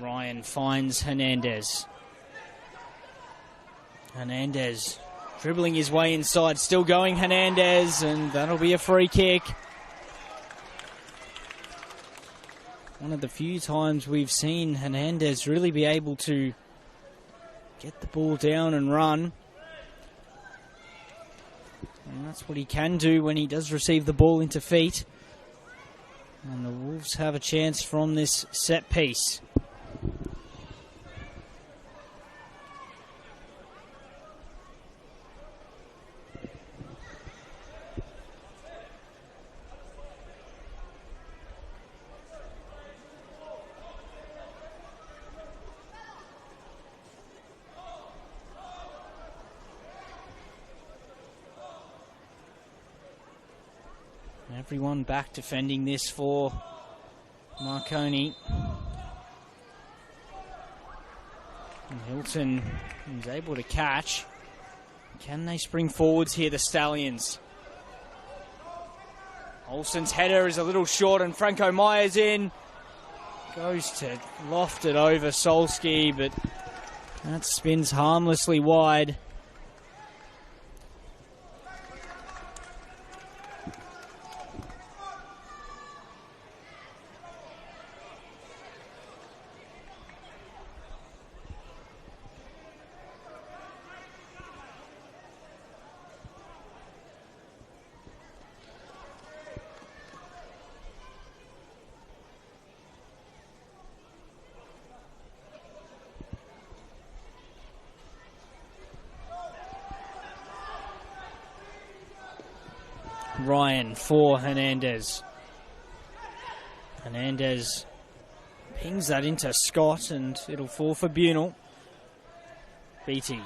Ryan finds Hernandez. Hernandez dribbling his way inside, still going Hernandez, and that'll be a free kick. One of the few times we've seen Hernandez really be able to get the ball down and run. And that's what he can do when he does receive the ball into feet. And the Wolves have a chance from this set piece. Everyone back defending this for Marconi. And Hilton is able to catch. Can they spring forwards here, the Stallions? Olsen's header is a little short and Franco Myers in. Goes to loft it over Solski, but that spins harmlessly wide. Ryan for Hernandez. Hernandez pings that into Scott and it'll fall for Bunel. Beattie.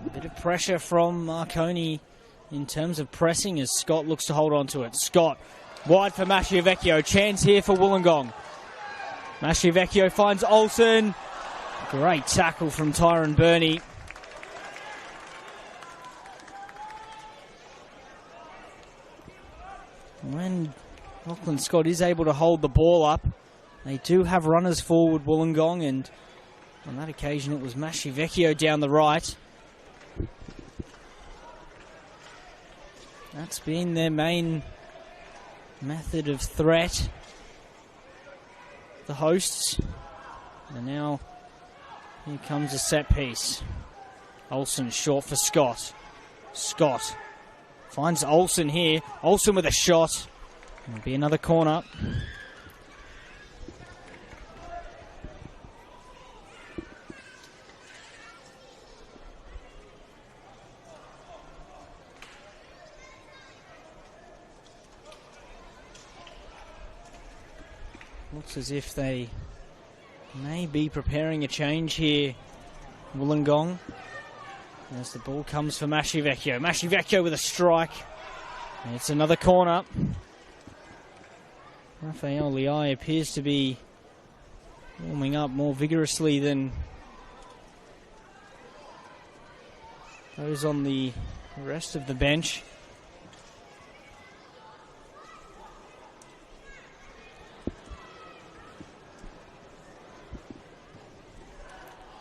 A bit of pressure from Marconi in terms of pressing as Scott looks to hold on to it. Scott, wide for Masciavecchio. Chance here for Wollongong. Masciavecchio finds Olsen. Great tackle from Tyron Burney. When Lachlan Scott is able to hold the ball up, they do have runners forward, Wollongong, and on that occasion it was Masciavecchio down the right. That's been their main method of threat, the hosts. And now here comes a set piece. Olsen short for Scott. Scott finds Olsen here. Olsen with a shot. It'll be another corner. Looks as if they may be preparing a change here, Wollongong. As the ball comes for Masciavecchio. Masciavecchio with a strike. And it's another corner. Rafael Liai appears to be warming up more vigorously than those on the rest of the bench.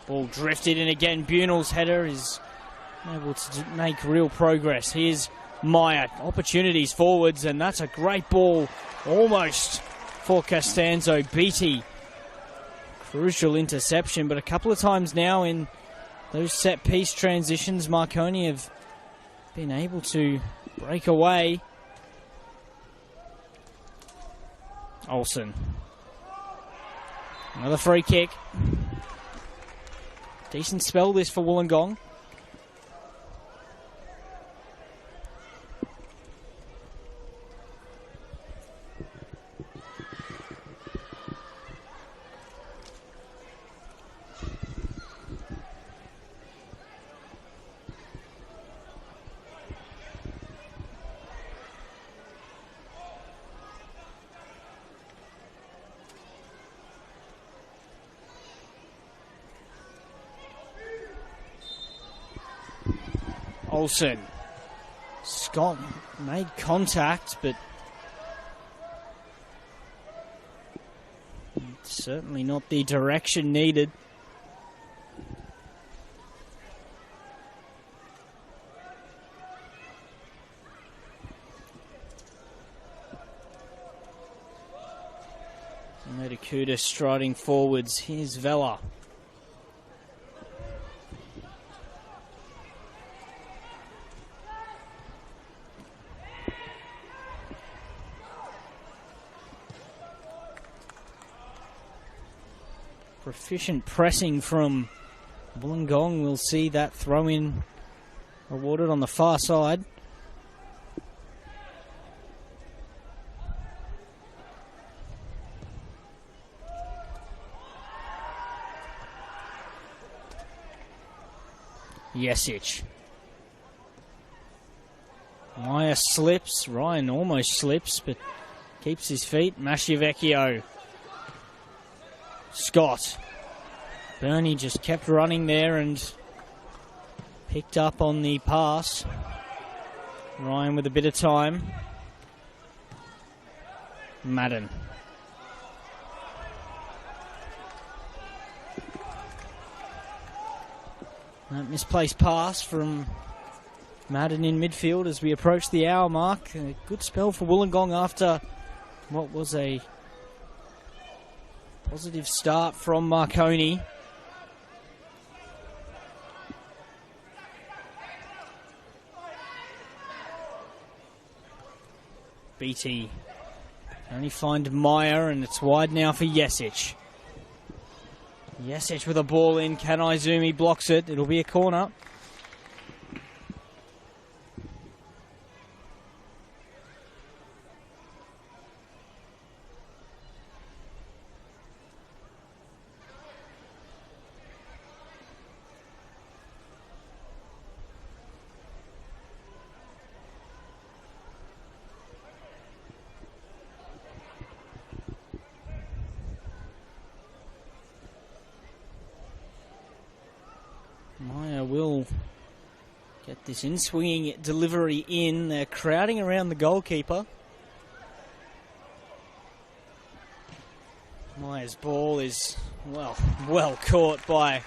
Ball drifted in again. Bunel's header is able to make real progress. Here's Meyer. Opportunities forwards, and that's a great ball. Almost for Costanzo. Beatty. Crucial interception, but a couple of times now in those set-piece transitions, Marconi have been able to break away. Olsen. Another free kick. Decent spell this for Wollongong. Olsen. Scott made contact, but certainly not the direction needed. Metakuda striding forwards. Here's Vela. Proficient pressing from Wollongong. We'll see that throw in awarded on the far side. Jesic. Meyer slips. Ryan almost slips, but keeps his feet. Masciavecchio. Scott. Burney just kept running there and picked up on the pass. Ryan with a bit of time. Madden. That misplaced pass from Madden in midfield as we approach the hour mark. A good spell for Wollongong after what was a positive start from Marconi. BT only find Meyer, and it's wide now for Jesic. Jesic with a ball in. Kanaizumi blocks it. It'll be a corner. Get this in-swinging delivery in. They're crowding around the goalkeeper. Myers' ball is, well caught by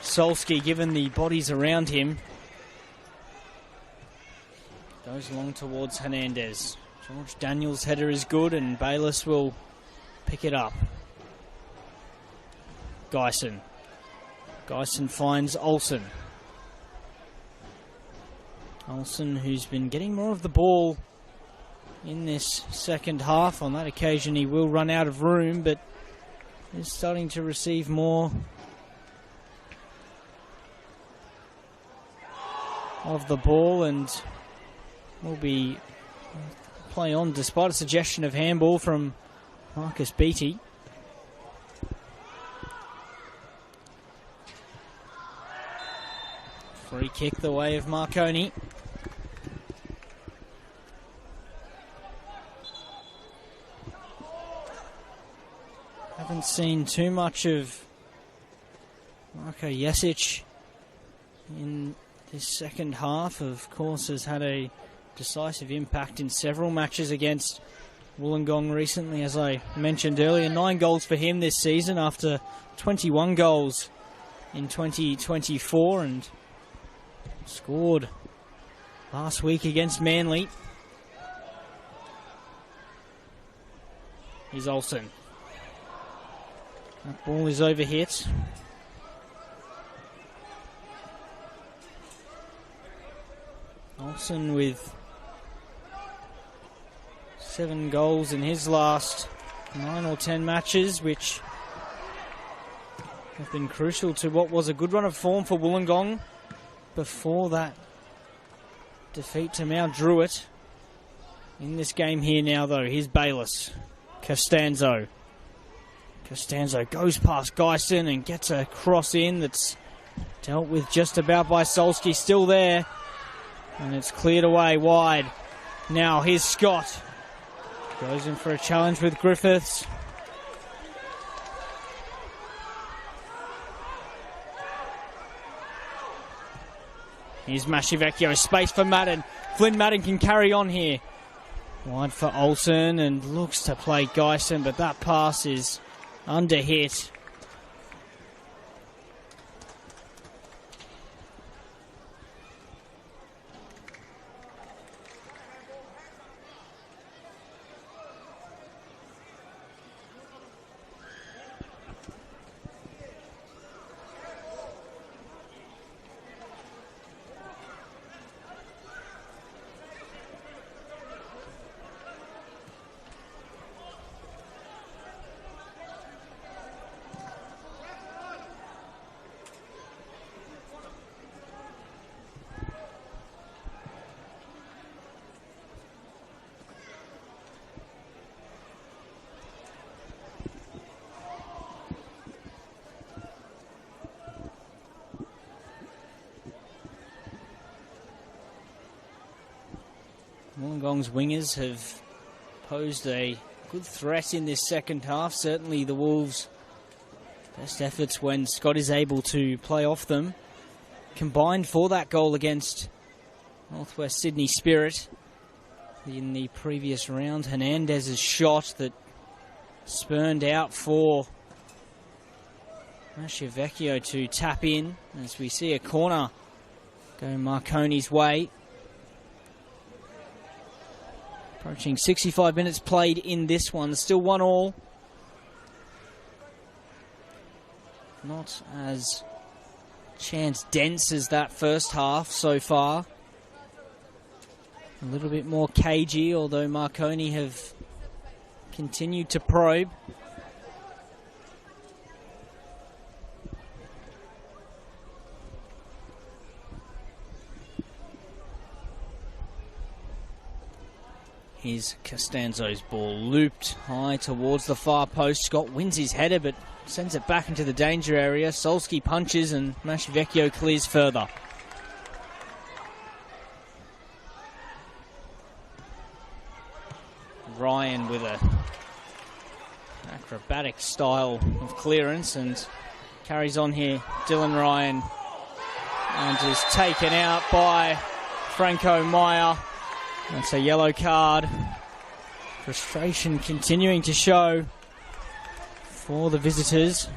Solski, given the bodies around him. Goes long towards Hernandez. George Daniels' header is good, and Bayliss will pick it up. Geisen finds Olsen. Olsen, who's been getting more of the ball in this second half. On that occasion, he will run out of room, but is starting to receive more of the ball and will be play on despite a suggestion of handball from Marcus Beattie. Free kick the way of Marconi. Haven't seen too much of Marko Jesic in this second half. Of course, has had a decisive impact in several matches against Wollongong recently, as I mentioned earlier. 9 goals for him this season after 21 goals in 2024, and scored last week against Manly. Here's Olsen. That ball is overhit. Olsen with 7 goals in his last 9 or 10 matches, which have been crucial to what was a good run of form for Wollongong before that defeat to Mount Druitt. In this game here now, though, here's Bayliss. Costanzo goes past Geisen and gets a cross in that's dealt with just about by Solski. Still there, and it's cleared away wide. Now here's Scott. Goes in for a challenge with Griffiths. Here's Mascivecchio. Space for Madden. Flynn Madden can carry on here. Wide for Olsen and looks to play Geisen, but that pass is under hit. Wollongong's wingers have posed a good threat in this second half. Certainly the Wolves' best efforts when Scott is able to play off them. Combined for that goal against Northwest Sydney Spirit in the previous round. Hernandez's shot that spurned out for Mascivecchio to tap in as we see a corner go Marconi's way. Approaching 65 minutes played in this one. Still 1-1. Not as chance dense as that first half so far. A little bit more cagey, although Marconi have continued to probe. Here's Costanzo's ball, looped high towards the far post. Scott wins his header, but sends it back into the danger area. Solski punches and Mascivecchio clears further. Ryan with a acrobatic style of clearance and carries on here. Dylan Ryan And is taken out by Franco Meyer. That's a yellow card. Frustration continuing to show for the visitors.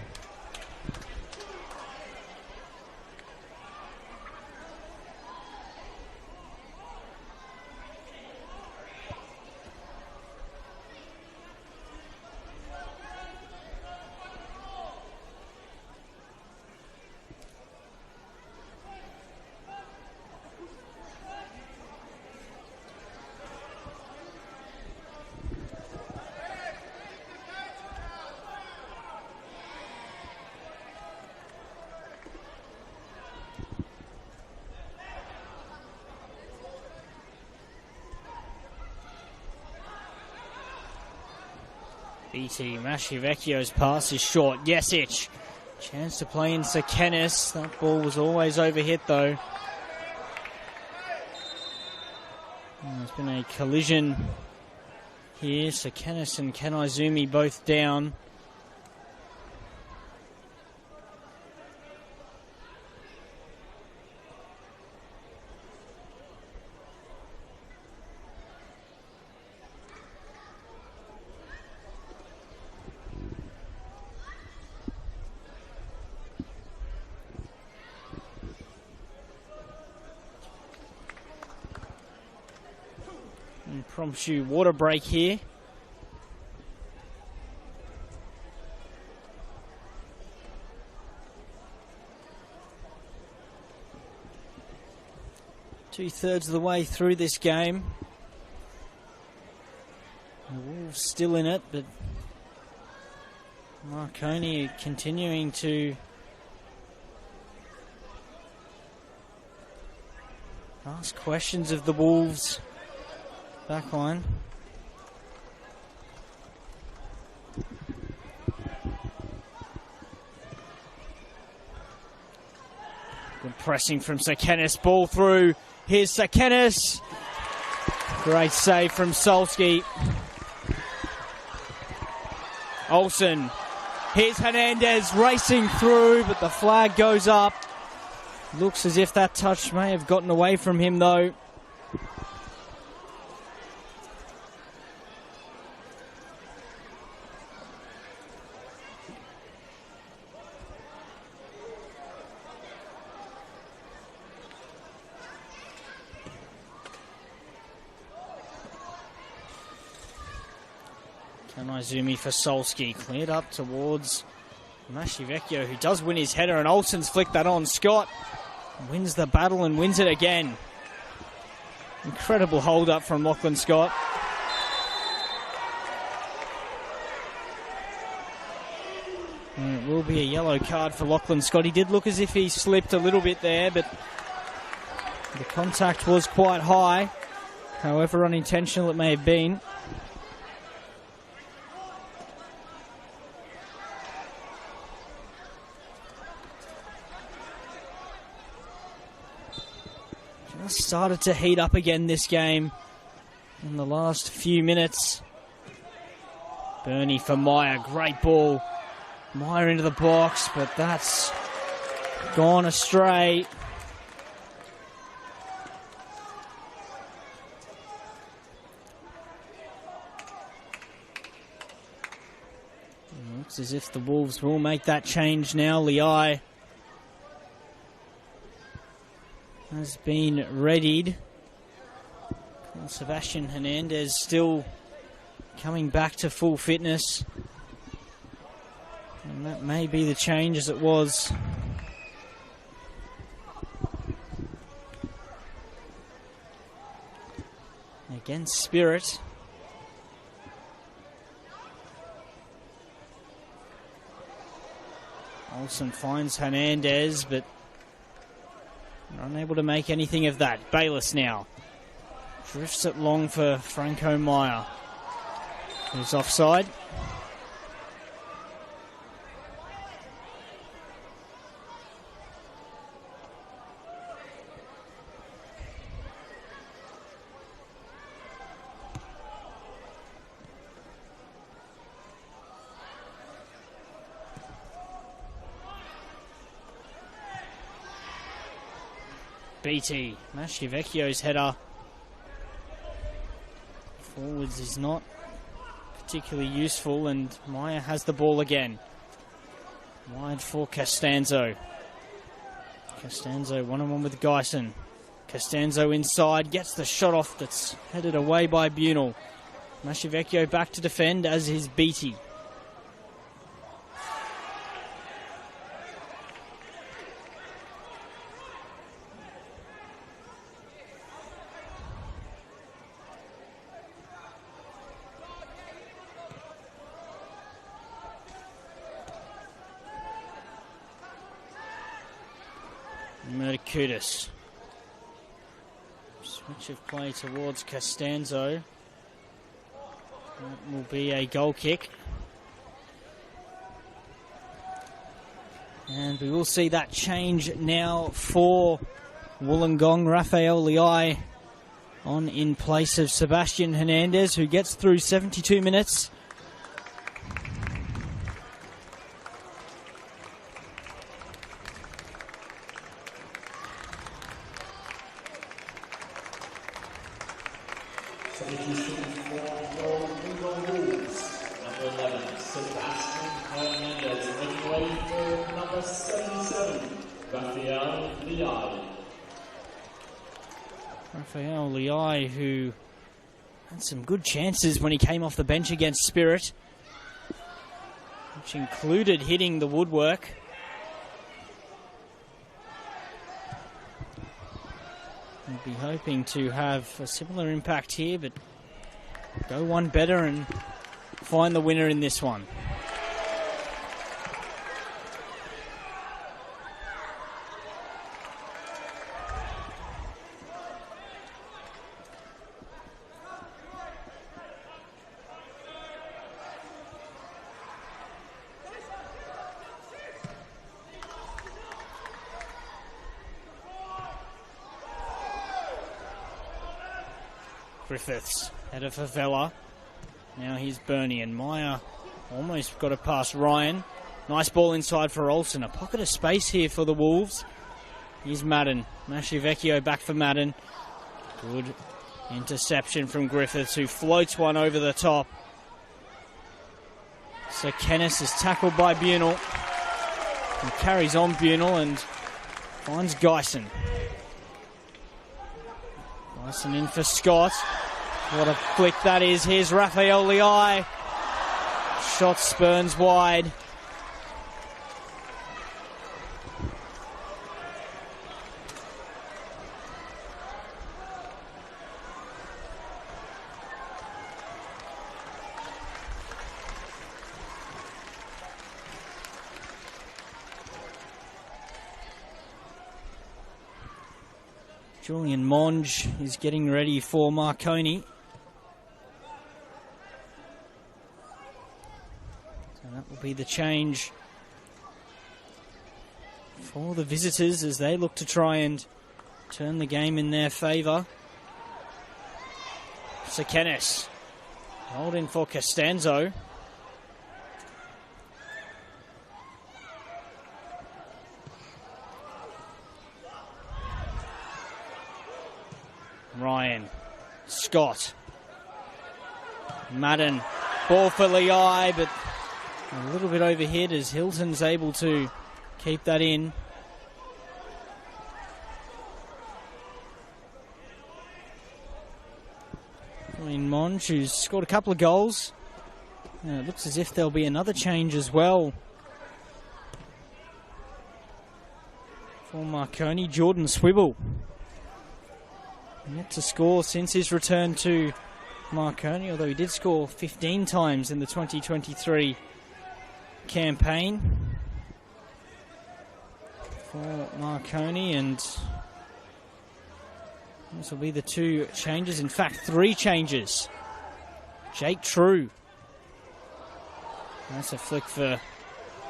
BT Mashivecchio's pass is short. Jesic. Chance to play in Sakenis. That ball was always overhit though. And there's been a collision here. Sakenis and Kanaizumi both down. Impromptu water break here. Two-thirds of the way through this game. The Wolves still in it, but Marconi continuing to ask questions of the Wolves back line. Good pressing from Sakenis. Ball through. Here's Sakenis. Great save from Solski. Olsen. Here's Hernandez racing through, but the flag goes up. Looks as if that touch may have gotten away from him though. Kanaizumi for Solski, cleared up towards Mashivecchio, who does win his header, and Olsen's flicked that on. Scott wins the battle and wins it again. Incredible hold up from Lachlan Scott. And it will be a yellow card for Lachlan Scott. He did look as if he slipped a little bit there, but the contact was quite high, however unintentional it may have been. Started to heat up again this game in the last few minutes. Bernie for Meyer, great ball. Meyer into the box, but that's gone astray. It looks as if the Wolves will make that change now. Liai has been readied. Sebastian Hernandez still coming back to full fitness. And that may be the change as it was against Spirit. Olsen finds Hernandez, but unable to make anything of that. Bayless now drifts it long for Franco Meyer. He's offside. BT. Mastrevecchio's header. Forwards is not particularly useful, and Meyer has the ball again. Wide for Costanzo. Costanzo one-on-one with Geisen. Costanzo inside, gets the shot off that's headed away by Bunel. Mastrevecchio back to defend, as is Beatty. Mercudis. Switch of play towards Costanzo. That will be a goal kick. And we will see that change now for Wollongong. Rafael Liai on in place of Sebastian Hernandez, who gets through 72 minutes. Substitutions for Wollongong Wolves. Number 11, Sebastian Hernandez, making way for number 77, Rafael Liai. Rafael Liai, who had some good chances when he came off the bench against Spirit, which included hitting the woodwork. We'll be hoping to have a similar impact here, but go one better and find the winner in this one. Griffiths, header for Vella. Now here's Bernie, and Meyer almost got it past Ryan. Nice ball inside for Olsen. A pocket of space here for the Wolves. Here's Madden. Mastrevecchio back for Madden. Good interception from Griffiths, who floats one over the top. So Kennis is tackled by Bunel. He carries on Bunel and finds Geisen. Geisen in for Scott. What a flick that is. Here's Rafael Liai. Shot spurns wide. Julian Monge is getting ready for Marconi. So that will be the change for the visitors as they look to try and turn the game in their favour. Sekenes holding for Costanzo. Ryan, Scott, Madden, ball for Liai, but a little bit overhit as Hilton's able to keep that in. Julian Monge, who's scored a couple of goals. It looks as if there'll be another change as well for Marconi. Jordan Swibble, yet to score since his return to Marconi, although he did score 15 times in the 2023 campaign for Marconi, and this will be the two changes, in fact 3 changes. Jake True. That's a flick for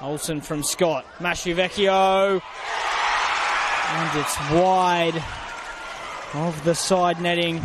Olsen from Scott. Mastrevecchio, and it's wide of the side netting.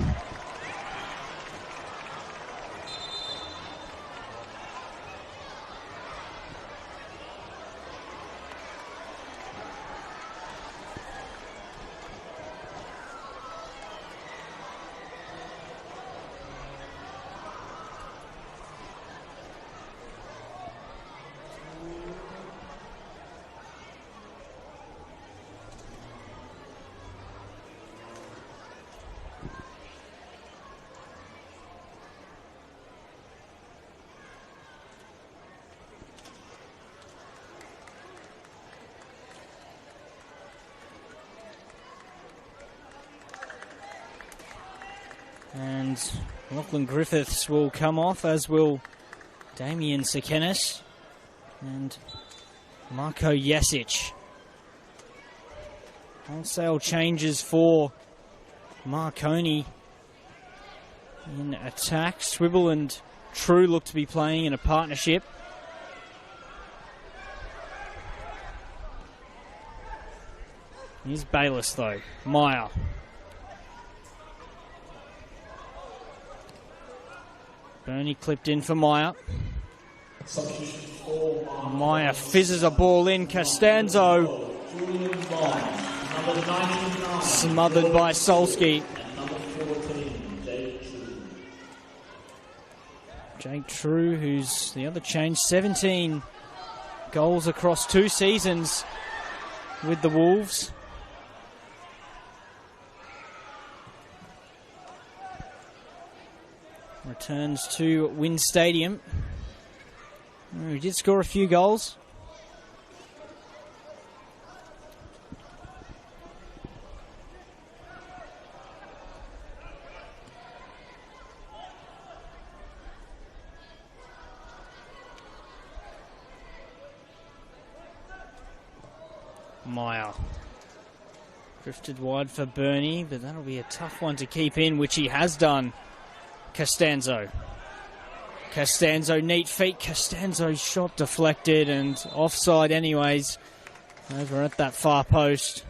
And Lachlan Griffiths will come off, as will Damien Sekenis and Marko Jesic. Wholesale changes for Marconi in attack. Swibble and True look to be playing in a partnership. Here's Bayless though. Meyer. Bernie clipped in for Meyer. Meyer fizzes a ball in. Costanzo smothered by Solski. Jake True, who's the other change, 17 goals across 2 seasons with the Wolves. Returns to Wynn Stadium. He did score a few goals. Meyer. Drifted wide for Bernie, but that'll be a tough one to keep in, which he has done. Costanzo. Costanzo, neat feet. Costanzo's shot deflected and offside anyways. Over at that far post.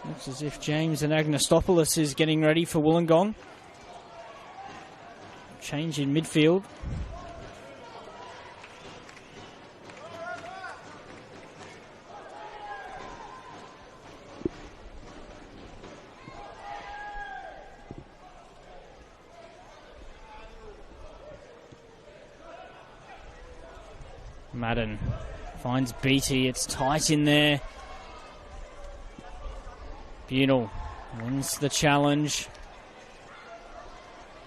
Looks as if James Anagnostopoulos is getting ready for Wollongong. Change in midfield. Madden finds Beatty. It's tight in there. Bunel wins the challenge.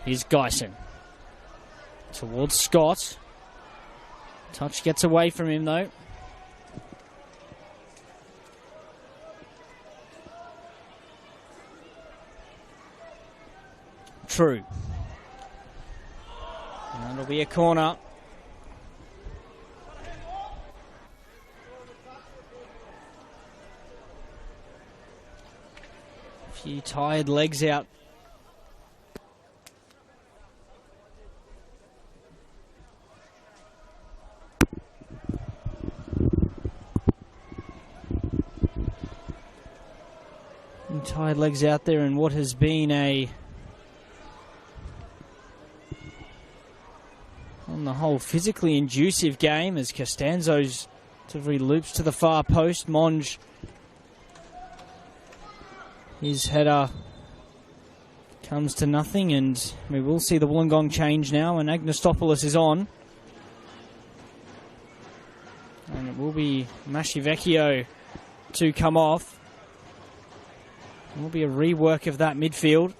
Here's Geisen. Towards Scott. Touch gets away from him though. True. And that'll be a corner. Few tired legs out. Tired legs out there in what has been on the whole, physically inducive game, as Costanzo's loops to the far post. Monge, his header comes to nothing, and we will see the Wollongong change now, and Agnostopoulos is on. And it will be Mashivecchio to come off. It will be a rework of that midfield.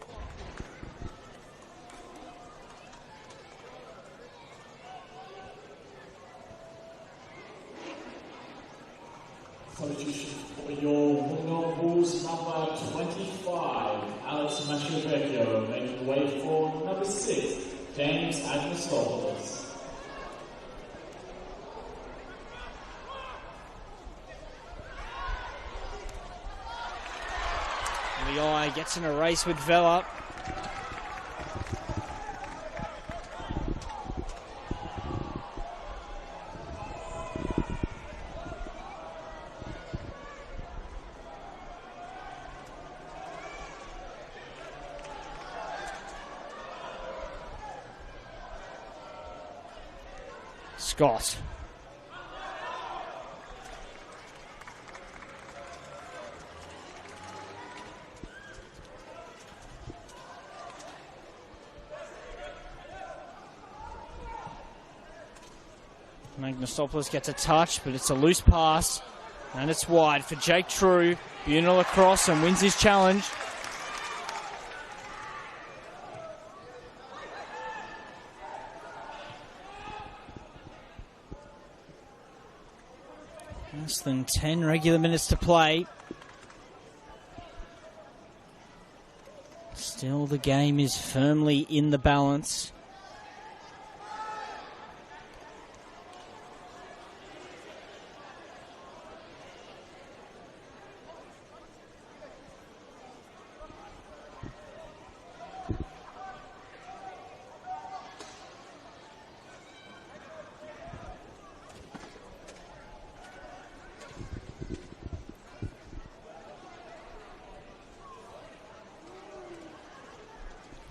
Substitution for your Wollongong Bulls, number 25, Alex Mashivecchio, making way for number 6, James Agnostopoulos. Leoi gets in a race with Vela. Scott. Agnostopoulos gets a touch, but it's a loose pass, and it's wide for Jake True. Bunel across and wins his challenge. Less than 10 regular minutes to play. Still, the game is firmly in the balance.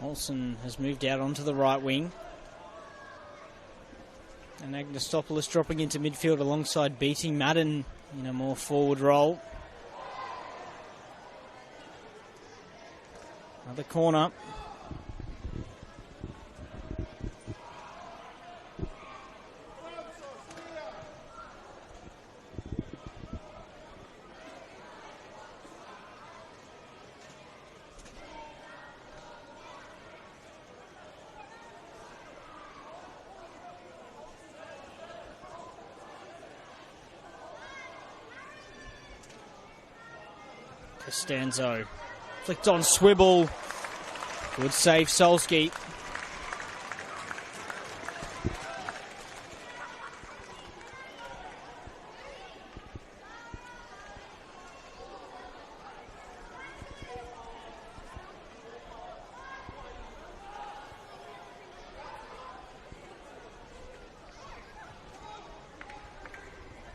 Olsen has moved out onto the right wing. And Agnostopoulos dropping into midfield alongside Beatty. Madden in a more forward role. Another corner. Costanzo flicked on Swibble. Good save, Solski.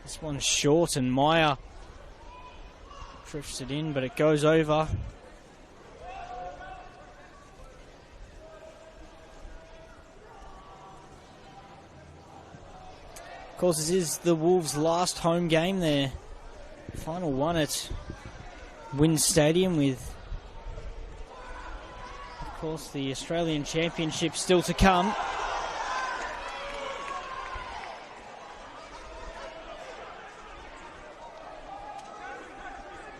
This one's short and Meyer drifts it in, but it goes over. Of course, this is the Wolves' last home game, their final one at Wynn Stadium, with, of course, the Australian Championship still to come.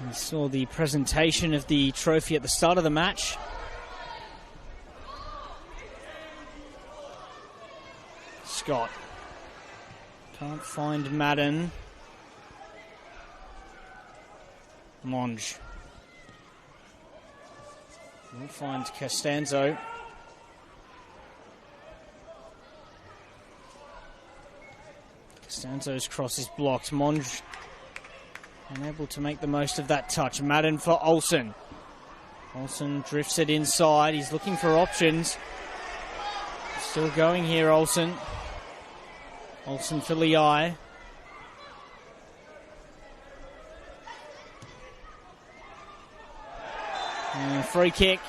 We saw the presentation of the trophy at the start of the match. Scott can't find Madden. Monge will find Costanzo. Costanzo's cross is blocked. Monge unable to make the most of that touch. Madden for Olsen. Olsen drifts it inside. He's looking for options. Still going here, Olsen. Olsen for Liai. And free kick.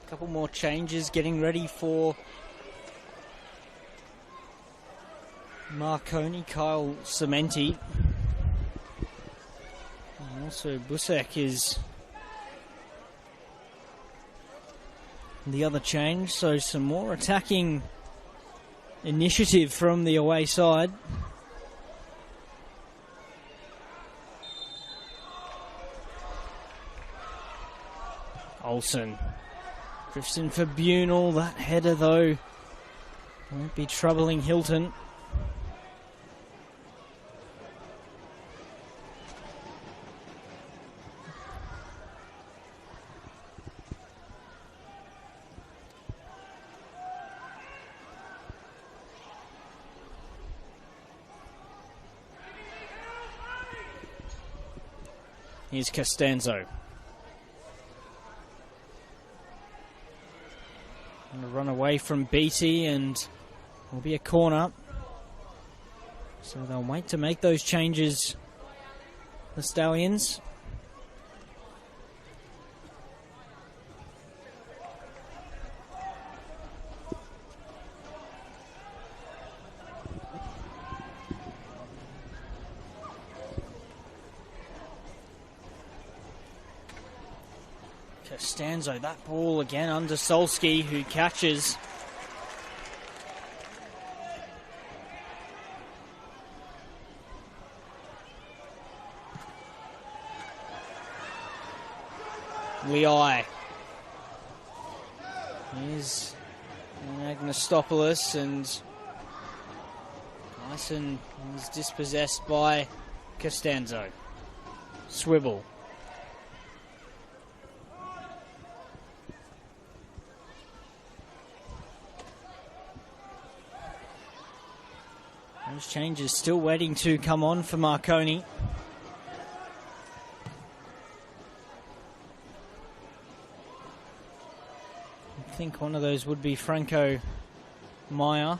Couple more changes, getting ready for Marconi, Kyle Cementi. And also Busek is the other change, so some more attacking initiative from the away side. Olsen drifts in for Bunel. That header, though, won't be troubling Hilton. Here's Costanzo. And a run away from Beatty, and will be a corner. So they'll wait to make those changes, the Stallions. Costanzo, that ball again under Solski, who catches. Liai. Here's Agnostopoulos, and Dyson is dispossessed by Costanzo. Swivel. Those changes still waiting to come on for Marconi. I think one of those would be Franco Meyer.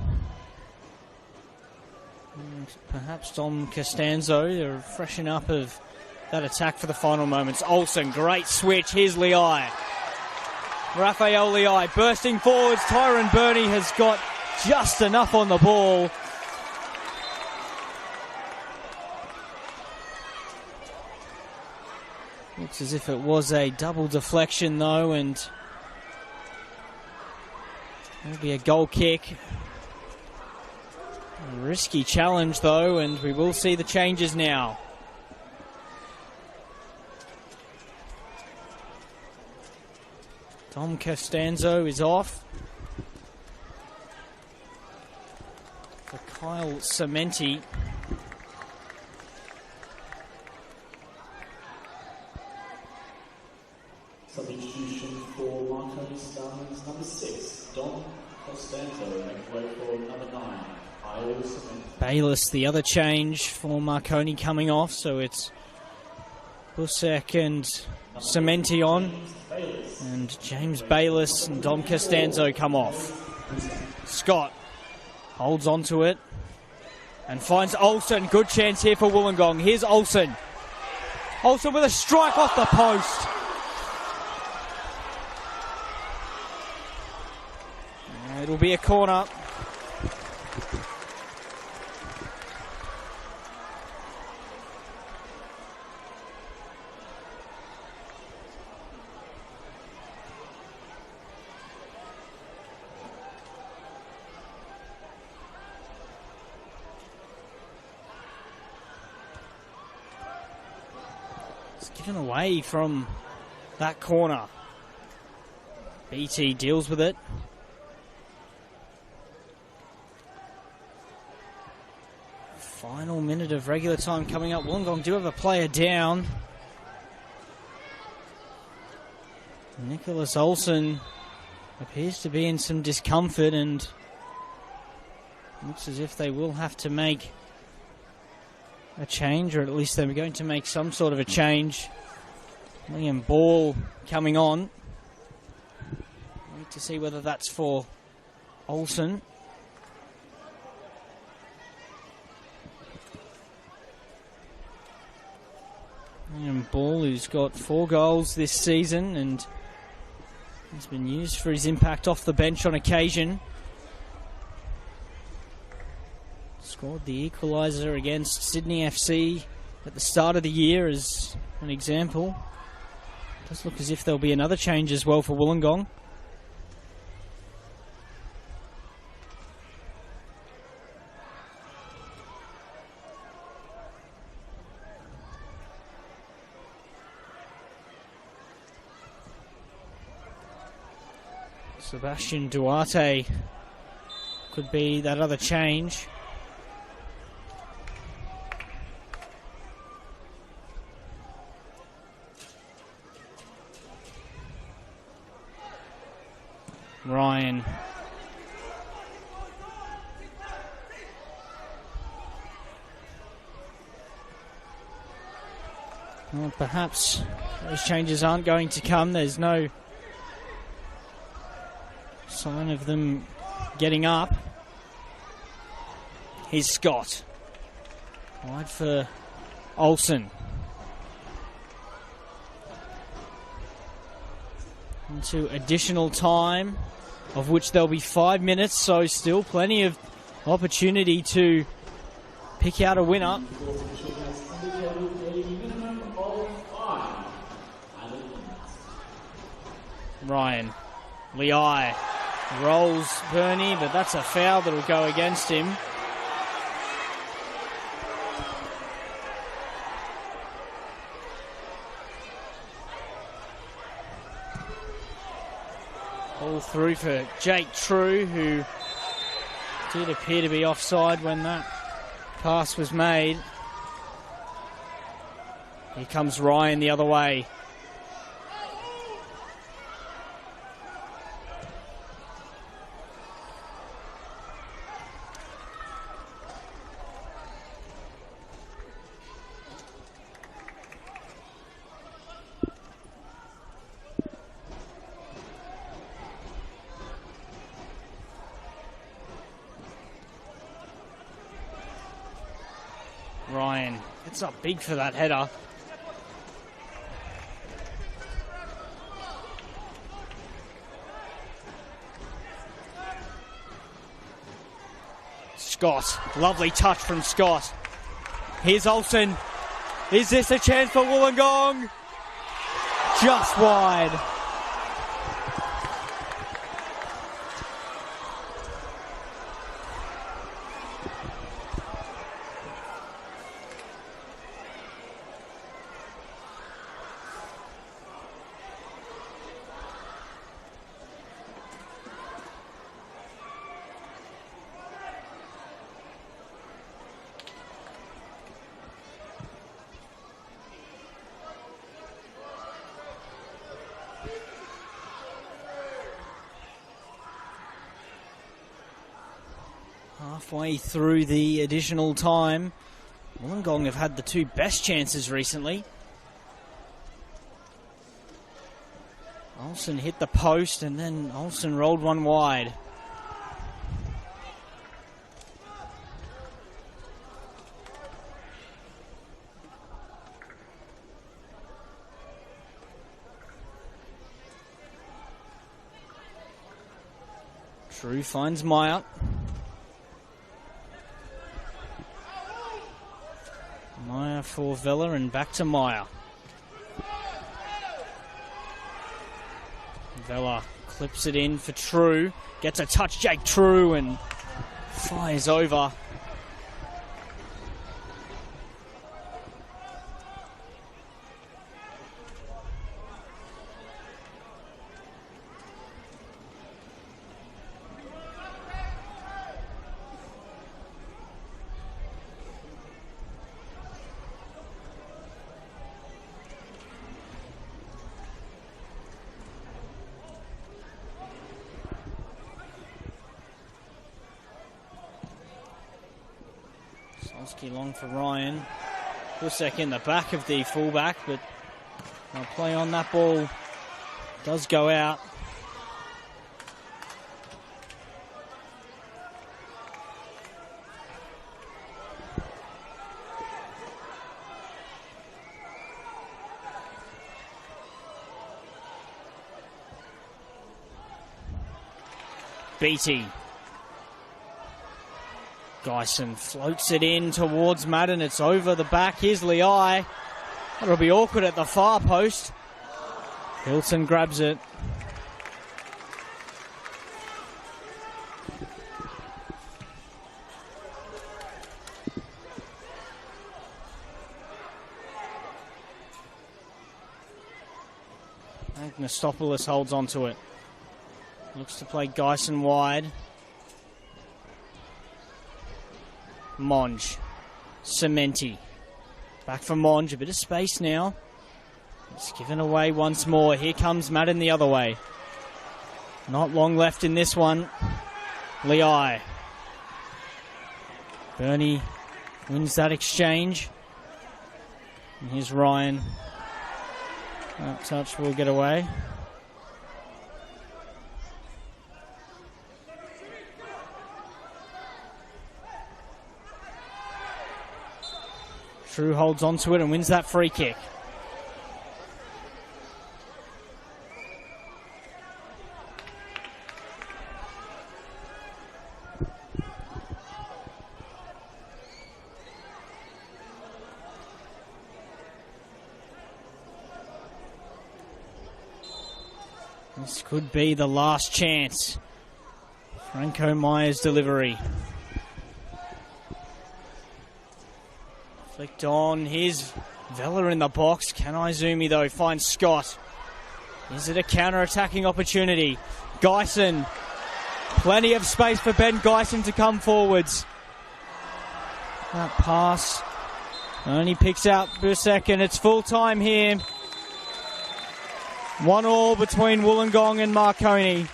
And perhaps Dom Costanzo. They're freshen up of that attack for the final moments. Olsen, great switch. Here's Liai. Raphael Liai bursting forwards. Tyron Burney has got just enough on the ball. Looks as if it was a double deflection though, and it'll be a goal kick. A risky challenge though, and we will see the changes now. Dom Costanzo is off for Kyle Cementi. Substitution for Marconi Stallions, number 6, Dom Costanzo, make way for number 9, Kyle Cementi. Bayless, the other change for Marconi coming off, so it's Busek and Cementi on, and James Bayless and Dom Costanzo come off. Scott holds on to it and finds Olsen. Good chance here for Wollongong. Here's Olsen. Olsen with a strike off the post. It'll be a corner. It's given away from that corner. BT deals with it. Final minute of regular time coming up. Wollongong do have a player down. Nicholas Olsen appears to be in some discomfort, and looks as if they will have to make a change, or at least they're going to make some sort of a change. Liam Ball coming on. Wait to see whether that's for Olsen. Liam Ball, who's got 4 goals this season and has been used for his impact off the bench on occasion. Scored the equalizer against Sydney FC at the start of the year as an example. Does look as if there'll be another change as well for Wollongong. Sebastian Duarte could be that other change. Ryan. Well, perhaps those changes aren't going to come. There's no sign of them getting up. Here's Scott. Wide for Olsen. Into additional time, of which there'll be 5 minutes, so still plenty of opportunity to pick out a winner. Ryan. Liai rolls Burney, but that's a foul that'll go against him. Ball through for Jake True, who did appear to be offside when that pass was made. Here comes Ryan the other way. Ryan, it's up big for that header. Scott, lovely touch from Scott. Here's Olsen. Is this a chance for Wollongong? Just wide. Halfway through the additional time, Wollongong have had the two best chances recently. Olsen hit the post and then Olsen rolled one wide. True finds Meyer. Meyer for Vella and back to Meyer. Vella clips it in for True. Gets a touch, Jake True, and fires over. Long for Ryan. Husek in the back of the fullback, but our play on that ball does go out. Beattie. Geisen floats it in towards Madden. It's over the back. Here's Leai. That'll be awkward at the far post. Hilton grabs it. Agnostopoulos holds onto it. Looks to play Geisen wide. Monge. Cementi. Back for Monge. A bit of space now. It's given away once more. Here comes Madden the other way. Not long left in this one. Leai. Bernie wins that exchange. And here's Ryan. That touch will get away. True holds onto it and wins that free kick. This could be the last chance. Franco Meyer's delivery. Flicked on. Here's Vella in the box. Can Izumi, though, find Scott? Is it a counter-attacking opportunity? Geisen. Plenty of space for Ben Geisen to come forwards. That pass only picks out for a second. It's full time here. 1-1 between Wollongong and Marconi.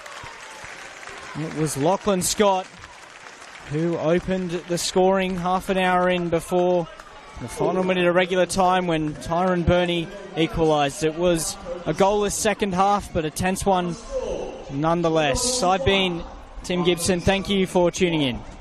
It was Lachlan Scott who opened the scoring half an hour in before the final minute of regular time when Tyron Burney equalised. It was a goalless second half, but a tense one nonetheless. I've been Tim Gibson. Thank you for tuning in.